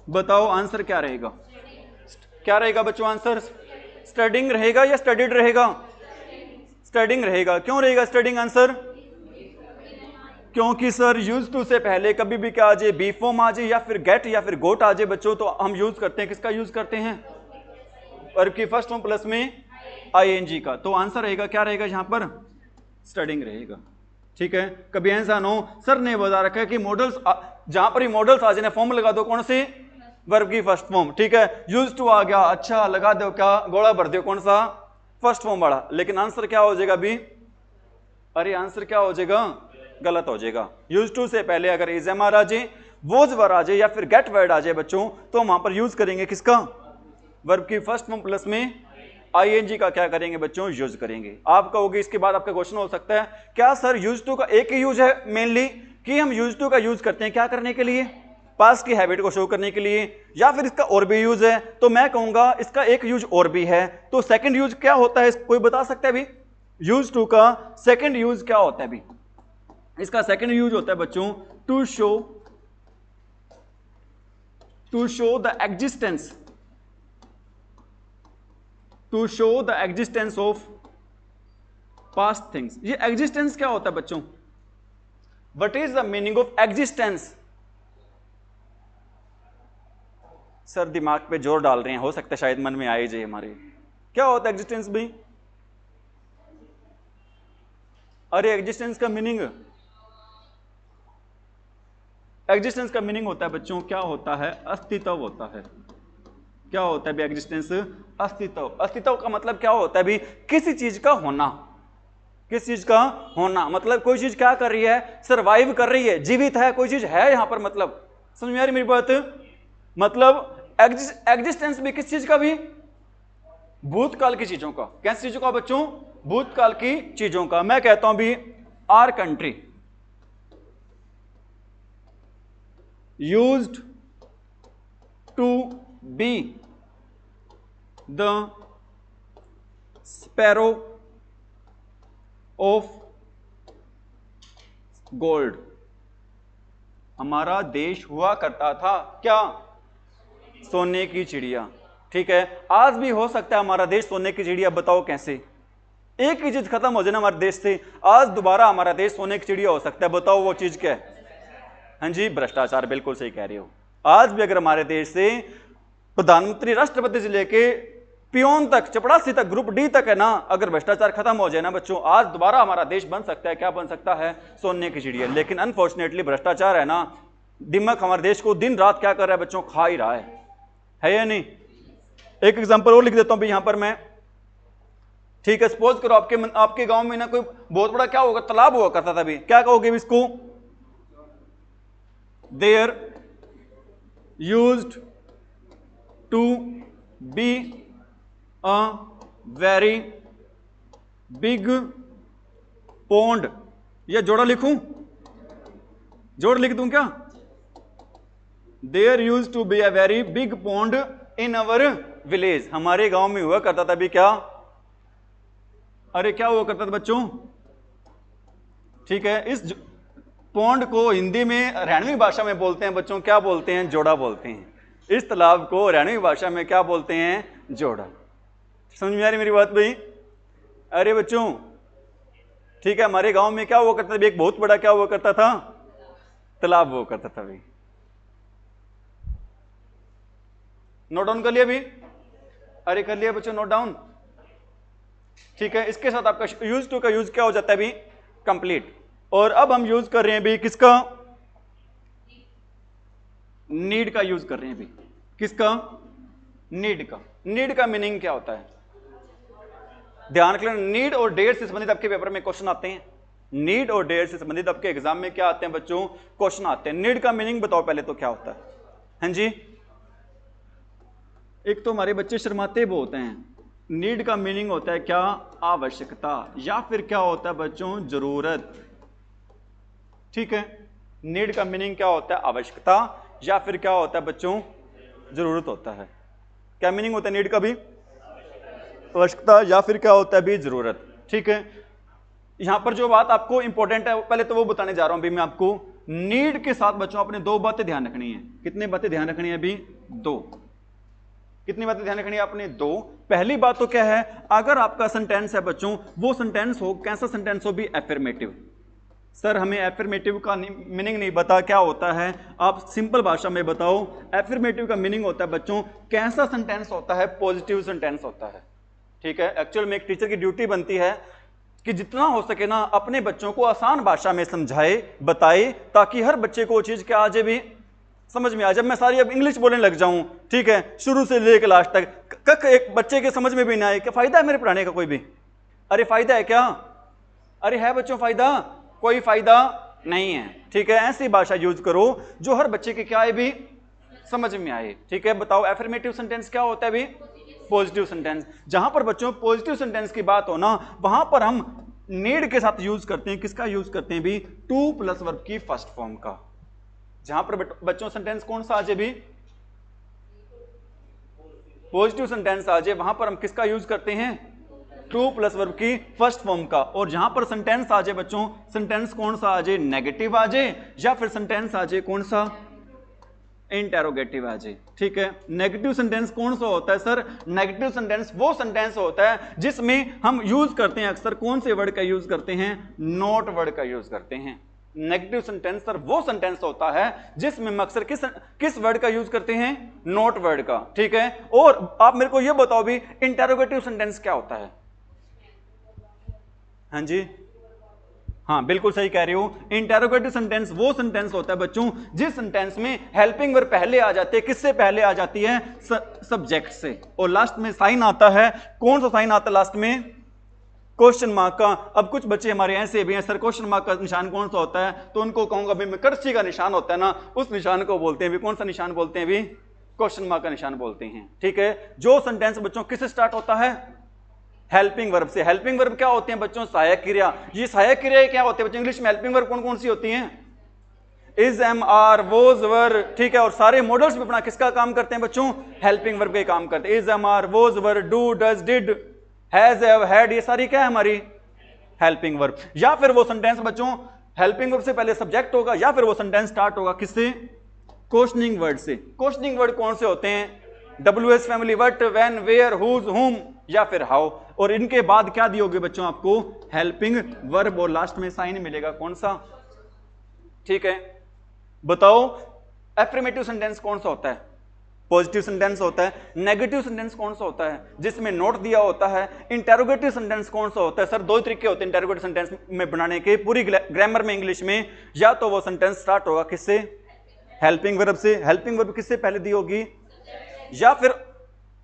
Speaker 1: बताओ आंसर क्या रहेगा, क्या रहेगा बच्चों आंसर, स्टडिंग रहेगा या स्टडीड रहेगा, स्टडिंग रहेगा। क्यों रहेगा स्टडिंग आंसर, क्योंकि सर यूज टू से पहले कभी भी क्या आ जाए, बी फॉर्म आ जाए, या फिर गेट या फिर गोट आ जाए बच्चों, तो हम यूज करते हैं, किसका यूज करते हैं, वर्ब की फर्स्ट फॉर्म प्लस में आईएनजी का। तो आंसर रहेगा क्या रहेगा यहां पर, स्टडिंग रहेगा। ठीक है, कभी ऐसा ना हो सर ने बता रखा है कि मॉडल्स, जहां पर ही मॉडल्स आ जाए फॉर्म लगा दो, कौन से, वर्ब की फर्स्ट फॉर्म। ठीक है, यूज टू आ गया, अच्छा लगा दो क्या, गोला भर दो कौन सा, फर्स्ट फॉर्म वाला। लेकिन आंसर क्या हो जाएगा अभी, अरे आंसर क्या हो जाएगा, गलत हो जाएगा। यूज टू से पहले अगर इज, एम, आर आ जाए, वॉज वर आ जाए, या फिर गेट वर्ड आ जाए बच्चों, तो हम वहां पर यूज करेंगे किसका, वर्ब की फर्स्ट फॉर्म प्लस में आईएनजी का क्या करेंगे बच्चों, यूज करेंगे। आप कहोगे इसके बाद आपका क्वेश्चन हो सकता है, क्या सर यूज टू का एक ही यूज है मेनली, कि हम यूज टू का यूज करते हैं क्या करने के लिए, पास्ट की हैबिट को शो करने के लिए, या फिर इसका और भी यूज है। तो मैं कहूंगा इसका एक यूज और भी है। तो सेकंड यूज क्या होता है, कोई बता सकता है भी, यूज टू का सेकंड यूज क्या होता है भी, इसका सेकंड यूज होता है बच्चों, to show the existence, to show the existence of past things. ये एग्जिस्टेंस क्या होता है बच्चों, what is the meaning of existence. Sir दिमाग पे जोर डाल रहे हैं, हो सकता है शायद मन में आए जाए हमारे, क्या होता है एग्जिस्टेंस भी, अरे एग्जिस्टेंस का मीनिंग, एग्जिस्टेंस का मीनिंग होता है बच्चों, क्या होता है? अस्तित्व होता है। क्या होता है भी एग्जिस्टेंस? अस्तित्व। अस्तित्व का मतलब क्या होता है भी? किसी चीज का होना। किस चीज का होना मतलब कोई चीज क्या कर रही है? सरवाइव कर रही है, जीवित है, कोई चीज है यहां पर। मतलब समझ में आ रही मेरी बात? मतलब एग्जिस्टेंस भी किस चीज का भी? भूतकाल की चीजों का। कैसी चीजों का बच्चों? भूतकाल की चीजों का। मैं कहता हूं भी our country used to be the sparrow of gold. हमारा देश हुआ करता था क्या? सोने की चिड़िया। ठीक है, आज भी हो सकता है हमारा देश सोने की चिड़िया। बताओ कैसे? एक ही चीज खत्म हो जाए ना हमारे देश से, आज दोबारा हमारा देश सोने की चिड़िया हो सकता है। बताओ वो चीज क्या है? हाँ जी, भ्रष्टाचार। बिल्कुल सही कह रहे हो। आज भी अगर हमारे देश से प्रधानमंत्री, राष्ट्रपति से लेके पियोन तक, चपड़ासी तक, ग्रुप डी तक है ना, अगर भ्रष्टाचार खत्म हो जाए ना बच्चों, आज दोबारा हमारा देश बन सकता है। क्या बन सकता है? सोने की चिड़िया। लेकिन अनफॉर्चुनेटली भ्रष्टाचार है ना, दिमाग हमारे देश को दिन रात क्या कर रहा है बच्चों? खा ही रहा है या नहीं? एक एग्जांपल और लिख देता हूं भी यहां पर मैं। ठीक है, सपोज करो आपके गांव में ना कोई बहुत बड़ा क्या होगा? तालाब हुआ करता था भी। क्या कहोगे इसको? There used to be a very big pond. या जोड़ा लिखूं? जोड़ लिख दूं क्या? There used to be a very big pond in our village. हमारे गांव में हुआ करता था भी क्या? अरे क्या हुआ करता था बच्चों? ठीक है, इस पॉन्ड को हिंदी में हरियाणवी भाषा में बोलते हैं बच्चों, क्या बोलते हैं? जोड़ा बोलते हैं। इस तालाब को हरियाणवी भाषा में क्या बोलते हैं? जोड़ा। समझ में आ रही मेरी बात भाई? अरे बच्चों, ठीक है, हमारे गांव में क्या हुआ करता था? एक बहुत बड़ा क्या हुआ करता था? तालाब हुआ करता था भाई। नोट डाउन कर लिया भी? अरे कर लिया बच्चों नोट डाउन? ठीक है, इसके साथ आपका यूज टू का यूज क्या हो जाता है भी? कंप्लीट। और अब हम यूज कर रहे हैं भी किसका? नीड का यूज कर रहे हैं भी। किसका? नीड का। नीड का मीनिंग क्या होता है? ध्यान रखना, नीड और डेट से संबंधित आपके पेपर में क्वेश्चन आते हैं। नीड और डेट से संबंधित आपके एग्जाम में क्या आते हैं बच्चों? क्वेश्चन आते हैं। नीड का मीनिंग बताओ पहले तो क्या होता है? हाँ जी, एक तो हमारे बच्चे शर्माते बहुत हैं। नीड का मीनिंग होता है क्या? आवश्यकता, या फिर क्या होता है बच्चों? जरूरत। ठीक है, नीड का मीनिंग क्या होता है? आवश्यकता, या फिर क्या होता है बच्चों? जरूरत होता है। क्या मीनिंग होता है नीड का भी? आवश्यकता, या फिर क्या होता है भी? जरूरत। ठीक है, यहां पर जो बात आपको इंपॉर्टेंट है पहले तो वो बताने जा रहा हूं भी मैं आपको। नीड के साथ बच्चों अपने दो बातें ध्यान रखनी है। कितनी बातें ध्यान रखनी है अभी? दो। कितनी बातें ध्यान रखनी है आपने? दो। पहली बात तो क्या है? अगर आपका सेंटेंस है बच्चों, वो सेंटेंस हो कैसा सेंटेंस हो भी? एफर्मेटिव। सर हमें एफर्मेटिव का मीनिंग नहीं बता क्या होता है, आप सिंपल भाषा में बताओ। एफर्मेटिव का मीनिंग होता है बच्चों कैसा सेंटेंस होता है? पॉजिटिव सेंटेंस होता है। ठीक है, एक्चुअल में एक टीचर की ड्यूटी बनती है कि जितना हो सके ना अपने बच्चों को आसान भाषा में समझाए, बताए, ताकि हर बच्चे को चीज क्या आ जाए भी? समझ में आ। जब मैं सारी अब इंग्लिश बोलने लग जाऊं, ठीक है, शुरू से लेकर लास्ट तक, कक एक बच्चे के समझ में भी ना आए, क्या फायदा है मेरे पढ़ाने का कोई भी? अरे फायदा है क्या? अरे है बच्चों फायदा? कोई फायदा नहीं है। ठीक है, ऐसी भाषा यूज करो जो हर बच्चे के क्या आए भी? समझ में आए। ठीक है, बताओ एफर्मेटिव सेंटेंस क्या होता है भी? Positive sentence. जहां पर बच्चों पॉजिटिव सेंटेंस की बात हो ना, वहां पर हम नीड के साथ यूज करते हैं। किसका यूज करते हैं भी? टू प्लस वर्ब की फर्स्ट फॉर्म का। जहां पर बच्चों सेंटेंस कौन सा आ जाए भी? पॉजिटिव सेंटेंस आ जाए, वहां पर हम किसका यूज करते हैं? टू प्लस वर्ब की फर्स्ट फॉर्म का। और जहां पर सेंटेंस आ जाए बच्चों, सेंटेंस कौन सा आ जाए? नेगेटिव आ जाए, या फिर सेंटेंस आ जाए कौन सा? इंटेरोगेटिव आ जाए। ठीक है, नेगेटिव सेंटेंस कौन सा होता है सर? नेगेटिव सेंटेंस वो सेंटेंस होता है जिसमें हम यूज करते हैं अक्सर कौन से वर्ड का यूज करते हैं? नॉट वर्ड का यूज करते हैं। नेगेटिव सेंटेंस सर वो सेंटेंस होता है जिसमें हम अक्सर किस वर्ड का यूज करते हैं? नॉट वर्ड का। ठीक है, और आप मेरे को यह बताओ भी इंटेरोगेटिव सेंटेंस क्या होता है? हाँ जी, हाँ बिल्कुल सही कह रहे हो। इंटेरोगेटिव सेंटेंस वो सेंटेंस होता है बच्चों जिस सेंटेंस में हेल्पिंग वर्ब पहले आ जाती है। किससे पहले आ जाती है? सब्जेक्ट से, और लास्ट में साइन आता है। कौन सा साइन आता है लास्ट में? क्वेश्चन मार्क का। अब कुछ बच्चे हमारे ऐसे भी हैं, सर क्वेश्चन मार्क का निशान कौन सा होता है? तो उनको कहूंगा भाई मैं कर्सी का निशान होता है ना, उस निशान को बोलते हैं भी। कौन सा निशान बोलते हैं भी? क्वेश्चन मार्क का निशान बोलते हैं। ठीक है, जो सेंटेंस बच्चों किससे स्टार्ट होता है? हेल्पिंग वर्ब से। हेल्पिंग वर्ब क्या होते हैं बच्चों? सहायक क्रिया। ये सहायक क्रिया क्या होते हैं बच्चों? इंग्लिश में हेल्पिंग वर्ब कौन कौन सी होती हैं? इज, एम, आर, वोज, वर। ठीक है, और सारे मॉडल्स भी अपना किसका काम करते हैं बच्चों? हेल्पिंग वर्ब के काम करते हैं। Is, am, are, was, were, do, does, did, has, have, had, ये सारी क्या है हमारी? Helping verb. या फिर वो सेंटेंस बच्चों हेल्पिंग वर्ब से पहले सब्जेक्ट होगा, या फिर वो सेंटेंस स्टार्ट होगा किससे? क्वेश्चनिंग वर्ड से। क्वेश्चनिंग वर्ड कौन से होते हैं? WH family, what, when, where, whose, whom, या फिर हाउ। और इनके बाद क्या दियोगे बच्चों? आपको हेल्पिंग वर्ब, और लास्ट में साइन मिलेगा कौन सा? ठीक है, बताओ एफर्मेटिव सेंटेंस कौन सा होता है? पॉजिटिव सेंटेंस होता है। नेगेटिव सेंटेंस कौन सा होता है? जिसमें नोट दिया होता है। इंटेरोगेटिव सेंटेंस कौन सा होता है? सर दो तरीके होते हैं इंटेरोगेटिव सेंटेंस में बनाने के, पूरी ग्रामर में इंग्लिश में। या तो वो सेंटेंस स्टार्ट होगा किससे? हेल्पिंग वर्ब से। हेल्पिंग वर्ब किससे पहले दी होगी? या फिर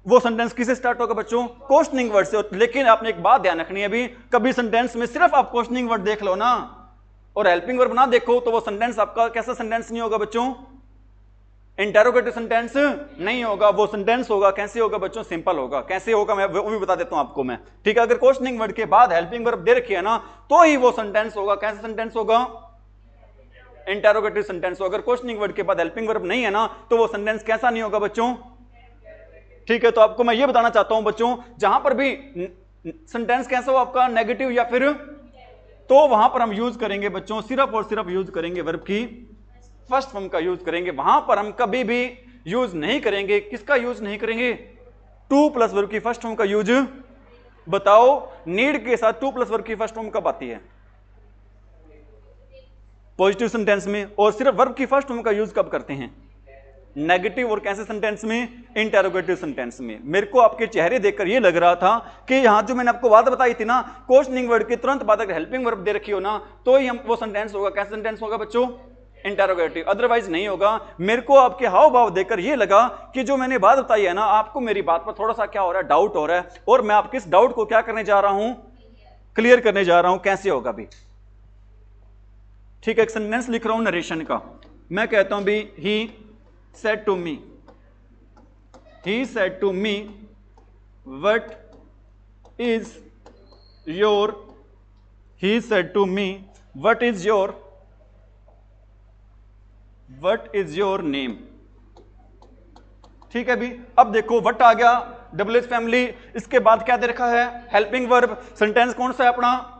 Speaker 1: वो सेंटेंस किससे स्टार्ट होगा बच्चों? क्वेश्चनिंग वर्ड से। लेकिन आपने एक बात ध्यान रखनी है, अभी कभी सेंटेंस में सिर्फ आप क्वेश्चनिंग वर्ड देख लो ना और हेल्पिंग वर्ब ना देखो, तो वो सेंटेंस आपका कैसा सेंटेंस नहीं होगा बच्चों? इंटेरोगेटिव सेंटेंस नहीं होगा। वो सेंटेंस होगा कैसे होगा बच्चों? सिंपल होगा। कैसे होगा मैं वो भी बता देता हूं आपको मैं। ठीक है, अगर क्वेश्चनिंग वर्ड के बाद हेल्पिंग वर्ब दे रखी है ना, तो ही वो सेंटेंस होगा। कैसा सेंटेंस होगा? इंटेरोगेटिव सेंटेंस होगा। अगर क्वेश्चनिंग वर्ड के बाद हेल्पिंग वर्ब नहीं है ना, तो वो सेंटेंस कैसा नहीं होगा बच्चों? ठीक है, तो आपको मैं ये बताना चाहता हूं बच्चों, जहां पर भी सेंटेंस कैसा हो आपका? नेगेटिव या फिर, तो वहां पर हम यूज करेंगे बच्चों सिर्फ और सिर्फ यूज करेंगे वर्ब की फर्स्ट फॉर्म का यूज करेंगे। वहां पर हम कभी भी यूज नहीं करेंगे। किसका यूज नहीं करेंगे? टू प्लस वर्ब की फर्स्ट फॉर्म का यूज। बताओ नीड के साथ टू प्लस वर्ब की फर्स्ट फॉर्म कब आती है? पॉजिटिव सेंटेंस में। और सिर्फ वर्ब की फर्स्ट फॉर्म का यूज कब करते हैं? नेगेटिव और कैसे सेंटेंस में? इंटेरोगेटिव सेंटेंस में। मेरे को आपके चेहरे देखकर ये लग रहा था कि यहां जो मैंने आपको बात बताई थी ना, क्वेश्चनिंग वर्ड के तुरंत बाद अगर हेल्पिंग वर्ब दे रखी हो ना, तो ही हम वो सेंटेंस होगा। कैसा सेंटेंस होगा बच्चों? इंटेरोगेटिव, अदरवाइज नहीं होगा। मेरे को आपके हाव भाव देखकर यह लगा कि जो मैंने बात बताई है ना, आपको मेरी बात पर थोड़ा सा क्या हो रहा है? डाउट हो रहा है। और मैं आपके इस डाउट को क्या करने जा रहा हूं? क्लियर करने जा रहा हूं। कैसे होगा भी? ठीक है, एक सेंटेंस लिख रहा हूं नरेशन का। मैं कहता हूं भी ही said to me, he said to me, what is your, he said to me, what is your name। ठीक है भी, अब देखो वट आ गया, WH फैमिली, इसके बाद क्या दे रखा है? Helping verb. सेंटेंस कौन सा है अपना?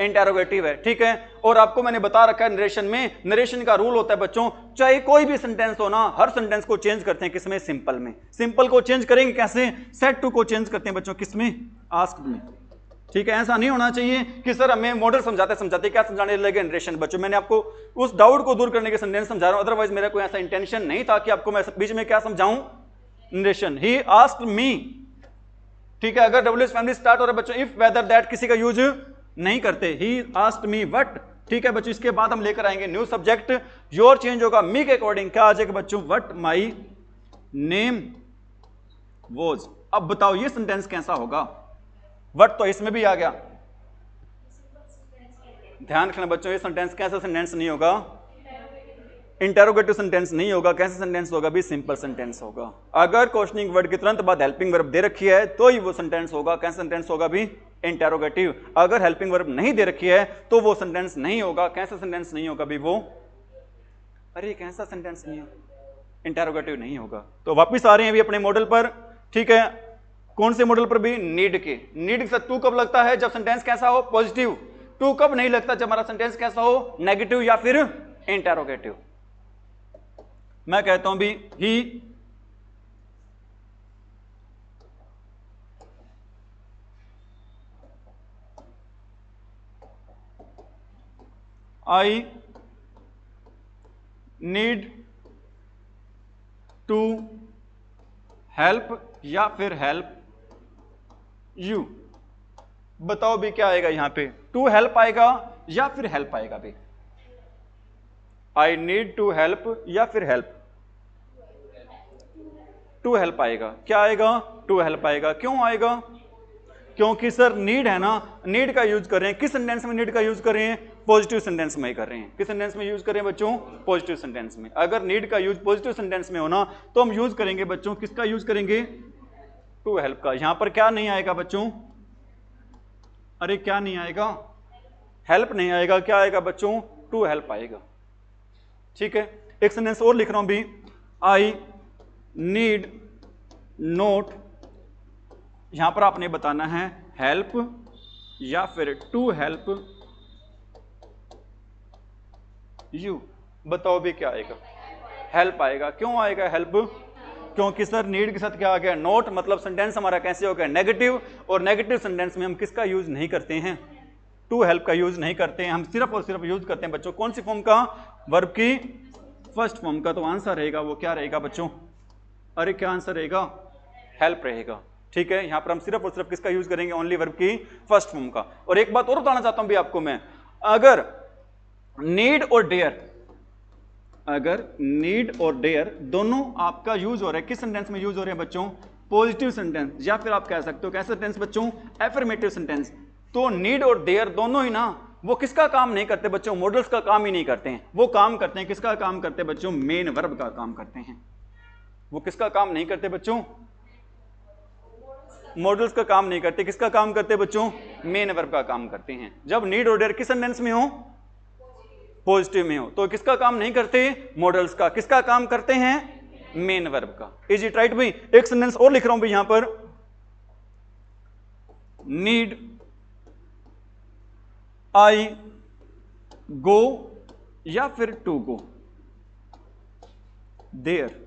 Speaker 1: इंटेरोगेटिव है। ठीक है, और आपको मैंने बता रखा है नरेशन में, नरेशन का रूल होता है बच्चों, चाहे कोई भी सेंटेंस हो ना, हर सेंटेंस को चेंज करते हैं किसमें? सिंपल में। सिंपल को चेंज करेंगे कैसे? सेड टू को चेंज करते हैं बच्चों किसमें? आस्क्ड में। ठीक है, ऐसा नहीं होना चाहिए कि सर हमें मॉडल समझाते क्या समझाने लगे नरेशन। बच्चों मैंने आपको उस डाउट को दूर करने के सेंटेंस समझा रहा हूं, अदरवाइज मेरा कोई ऐसा इंटेंशन नहीं था कि आपको मैं बीच में क्या समझाऊं? नरेशन। He asked me. ठीक है, अगर WH फैमिली स्टार्ट हो रहा है बच्चों इफ वेदर दैट किसी का यूज नहीं करते। He asked me what. ठीक है बच्चों, इसके बाद हम लेकर आएंगे न्यू सब्जेक्ट। योर चेंज होगा मी के अकॉर्डिंग। क्या आ जाएगा बच्चों? What my name was. अब बताओ ये सेंटेंस कैसा होगा? व्हाट तो इसमें भी आ गया। ध्यान रखना बच्चों, ये सेंटेंस कैसा सेंटेंस नहीं होगा? इंटेरोगेटिव सेंटेंस नहीं होगा। कैसा सेंटेंस होगा भी? सिंपल सेंटेंस होगा। अगर क्वेश्चनिंग वर्ड के तुरंत बाद हेल्पिंग वर्ब दे रखी है तो ही वो सेंटेंस होगा। कैसा सेंटेंस होगा भी? इंटेरोगेटिव। अगर हेल्पिंग वर्ब नहीं दे रखी है तो वो सेंटेंस नहीं होगा। कैसा सेंटेंस नहीं होगा भी वो? अरे कैसा सेंटेंस नहीं होगा? इंटेरोगेटिव नहीं होगा। तो वापिस आ रहे हैं अभी अपने मॉडल पर। ठीक है, कौन से मॉडल पर भी? नीड के। नीड के साथ टू कब लगता है? जब सेंटेंस कैसा हो? पॉजिटिव। टू कब नहीं लगता? जब हमारा सेंटेंस कैसा हो? नेगेटिव या फिर इंटेरोगेटिव। मैं कहता हूं भी ही आई नीड टू हेल्प या फिर हेल्प यू। बताओ भी क्या आएगा यहां पे? टू हेल्प आएगा या फिर हेल्प आएगा भाई? आई नीड टू हेल्प या फिर हेल्प? टू हेल्प आएगा। क्या आएगा? टू हेल्प आएगा। क्यों आएगा? क्योंकि सर नीड है ना, नीड का यूज कर रहे हैं। किस सेंटेंस में नीड का यूज कर रहे हैं? पॉजिटिव सेंटेंस में कर रहे हैं। किस सेंटेंस में यूज कर रहे हैं बच्चों? पॉजिटिव सेंटेंस में। अगर नीड का यूज पॉजिटिव सेंटेंस में होना तो हम यूज करेंगे बच्चों, किसका यूज करेंगे? टू हेल्प का। यहां पर क्या नहीं आएगा बच्चों? अरे क्या नहीं आएगा? हेल्प नहीं आएगा। क्या आएगा बच्चों? टू हेल्प आएगा। ठीक है, एक सेंटेंस और लिख रहा हूं भी। आई नीड नोट, यहां पर आपने बताना है हेल्प या फिर टू हेल्प यू। बताओ भी क्या आएगा? हेल्प आएगा। क्यों आएगा हेल्प? क्योंकि सर नीड के साथ क्या आ गया? नोट। मतलब सेंटेंस हमारा कैसे हो गया? नेगेटिव। और नेगेटिव सेंटेंस में हम किसका यूज नहीं करते हैं? टू हेल्प का यूज नहीं करते हैं। हम सिर्फ और सिर्फ यूज करते हैं बच्चों कौन सी फॉर्म का? वर्ब की फर्स्ट फॉर्म का। तो आंसर रहेगा वो क्या रहेगा बच्चों? अरे क्या आंसर रहेगा? हेल्प रहेगा। ठीक है, यहां पर हम सिर्फ और सिर्फ किसका यूज करेंगे? ओनली वर्ब की फर्स्ट फॉर्म का। और एक बात और बताना चाहता हूं भी आपको मैं, अगर नीड और डेयर, अगर नीड और डेयर दोनों आपका यूज हो रहा है, किस सेंटेंस में यूज हो रहे हैं बच्चों? पॉजिटिव सेंटेंस, या फिर आप कह सकते हो कैसा सेंटेंस बच्चों? Affirmative sentence. तो नीड और डेयर दोनों ही ना, वो किसका काम नहीं करते बच्चों? मॉडल्स का काम ही नहीं करते हैं। वो काम करते हैं, किसका काम करते हैं बच्चों? मेन वर्ब का काम करते हैं। वो किसका काम नहीं करते बच्चों? मॉडल्स का काम नहीं करते। किसका काम करते हैं बच्चों? मेन वर्ब का काम करते हैं। जब नीड और डेयर किस सेंटेंस में हो? पॉजिटिव में हो। तो किसका काम नहीं करते? मॉडल्स का। किसका काम करते हैं? मेन वर्ब का। इज इट राइट भाई? एक सेंटेंस और लिख रहा हूं भाई यहां पर। नीड आई गो या फिर टू गो देयर।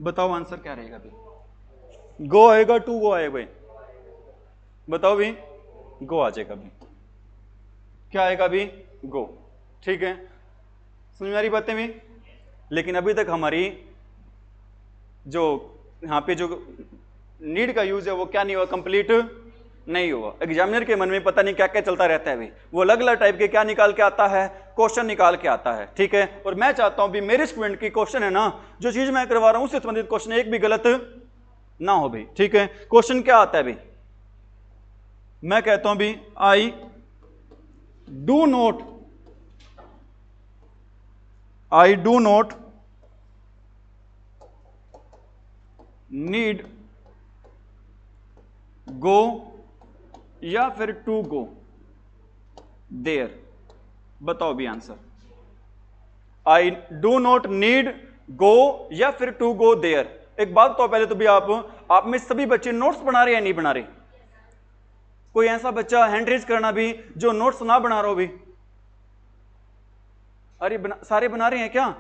Speaker 1: बताओ आंसर क्या रहेगा भाई? गो आएगा, टू गो आएगा भाई? बताओ भाई। गो आ जाएगा भाई। क्या आएगा भाई? गो। ठीक है, समझ में आ रही बातें भी? लेकिन अभी तक हमारी जो यहां पे जो नीड का यूज है वो क्या नहीं हुआ? कंप्लीट नहीं हुआ। एग्जामिनर के मन में पता नहीं क्या क्या चलता रहता है भाई। वो अलग अलग टाइप के क्या निकाल के आता है? क्वेश्चन निकाल के आता है। ठीक है, और मैं चाहता हूं भी मेरे स्टूडेंट की क्वेश्चन है ना, जो चीज मैं करवा रहा हूं उससे संबंधित क्वेश्चन एक भी गलत ना हो भाई। ठीक है, क्वेश्चन क्या आता है भाई? मैं कहता हूं भी I do not, I do not need go या फिर टू गो देयर। बताओ भी answer. I do not need go या फिर टू गो देयर। एक बात तो पहले तो भी आप में सभी बच्चे नोट्स बना रहे हैं नहीं बना रहे? कोई ऐसा बच्चा हैंड रेज करना भी जो नोट्स ना बना रहा हो भी? अरे सारे बना रहे हैं क्या?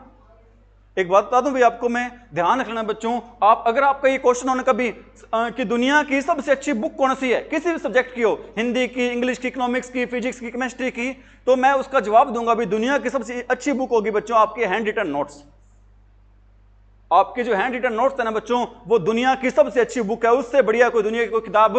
Speaker 1: एक बात बता दूं भी आपको मैं, ध्यान रखना बच्चों, आप अगर आपका ये क्वेश्चन होना कभी कि दुनिया की सबसे अच्छी बुक कौन सी है, किसी भी सब्जेक्ट की हो, हिंदी की, इंग्लिश की, इकोनॉमिक्स की, फिजिक्स की, केमिस्ट्री की, तो मैं उसका जवाब दूंगा भी दुनिया की सबसे अच्छी बुक होगी बच्चों आपके हैंड रिटन नोट्स। आपके जो हैंड रिटन नोट्स है ना बच्चों, वो दुनिया की सबसे अच्छी बुक है। उससे बढ़िया कोई दुनिया की कोई किताब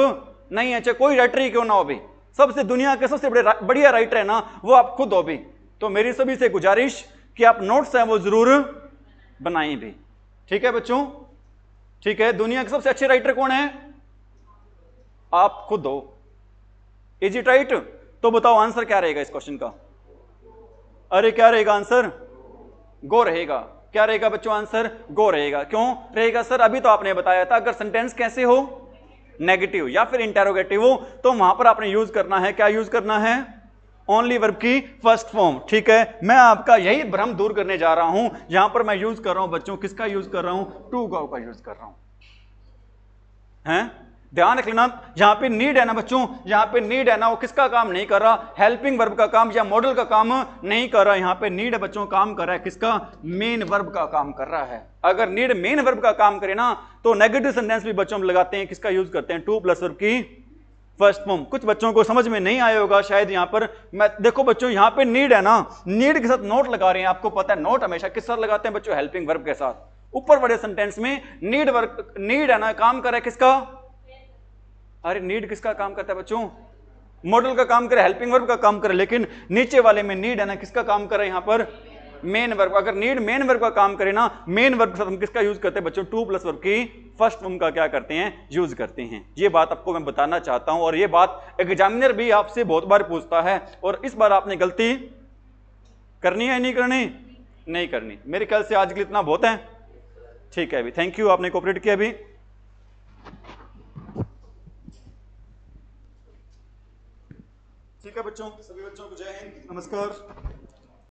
Speaker 1: नहीं है, चाहे कोई राइटर ही क्यों ना हो भी। सबसे दुनिया के सबसे बढ़िया राइटर है ना, वो आप खुद हो भी। तो मेरी सभी से गुजारिश कि आप नोट्स हैं वो जरूर बनाएं भी। ठीक है बच्चों? ठीक है, दुनिया के सबसे अच्छे राइटर कौन है? आप खुद हो। Is it right? तो बताओ आंसर क्या रहेगा इस क्वेश्चन का? अरे क्या रहेगा आंसर? गो रहेगा। क्या रहेगा बच्चों आंसर? गो रहेगा। क्यों रहेगा सर? अभी तो आपने बताया था अगर सेंटेंस कैसे हो, नेगेटिव या फिर इंटेरोगेटिव हो, तो वहां पर आपने यूज करना है, क्या यूज करना है? ओनली वर्ब की फर्स्ट फॉर्म। ठीक है, मैं आपका यही भ्रम दूर करने जा रहा हूं। यहां पर मैं यूज कर रहा हूं बच्चों, किसका यूज कर रहा हूं? टू गो का यूज कर रहा हूं। हैं? ध्यान रख लेना, जहां पे नीड है ना बच्चों, जहां पे नीड है ना, वो किसका काम नहीं कर रहा? हेल्पिंग वर्ब का काम या मॉडल का काम नहीं कर रहा। यहां पे नीड है बच्चों, काम कर रहा है किसका? मेन वर्ब का काम कर रहा है। अगर नीड मेन वर्ब का काम करे ना, तो नेगेटिव सेंटेंस भी बच्चों हम लगाते हैं, किसका यूज करते हैं? टू प्लस वर्ब की फर्स्ट फॉर्म। कुछ बच्चों को समझ में नहीं आया होगा शायद यहां पर। मैं देखो बच्चों, यहां पे नीड है ना, नीड के साथ नोट लगा रहे हैं। आपको पता है नोट हमेशा किस साथ लगाते हैं बच्चों? हेल्पिंग वर्ब के साथ। ऊपर बड़े सेंटेंस में नीड वर्ब, नीड है ना, काम कर रहा है किसका? अरे नीड किसका काम करता है बच्चों? मॉडल का काम करे, हेल्पिंग वर्ब का काम करे, लेकिन नीचे वाले में नीड है ना, किसका काम करे यहां पर? Main verb. अगर नीड मेन वर्ब का काम करे ना, मेन वर्ब के साथ हम किसका यूज करते हैं बच्चों? टू प्लस वर्ब की फर्स्ट फॉर्म का क्या करते हैं? यूज करते हैं। ये बात आपको मैं बताना चाहता हूं, और ये बात एग्जामिनर भी आपसे बहुत बार पूछता है, और इस बार आपने गलती करनी है नहीं करनी? नहीं करनी। मेरे ख्याल से आज के लिए इतना बहुत है। ठीक है अभी, थैंक यू, आपने कोऑपरेट किया अभी। ठीक है बच्चों, सभी बच्चों को जय हिंद, नमस्कार।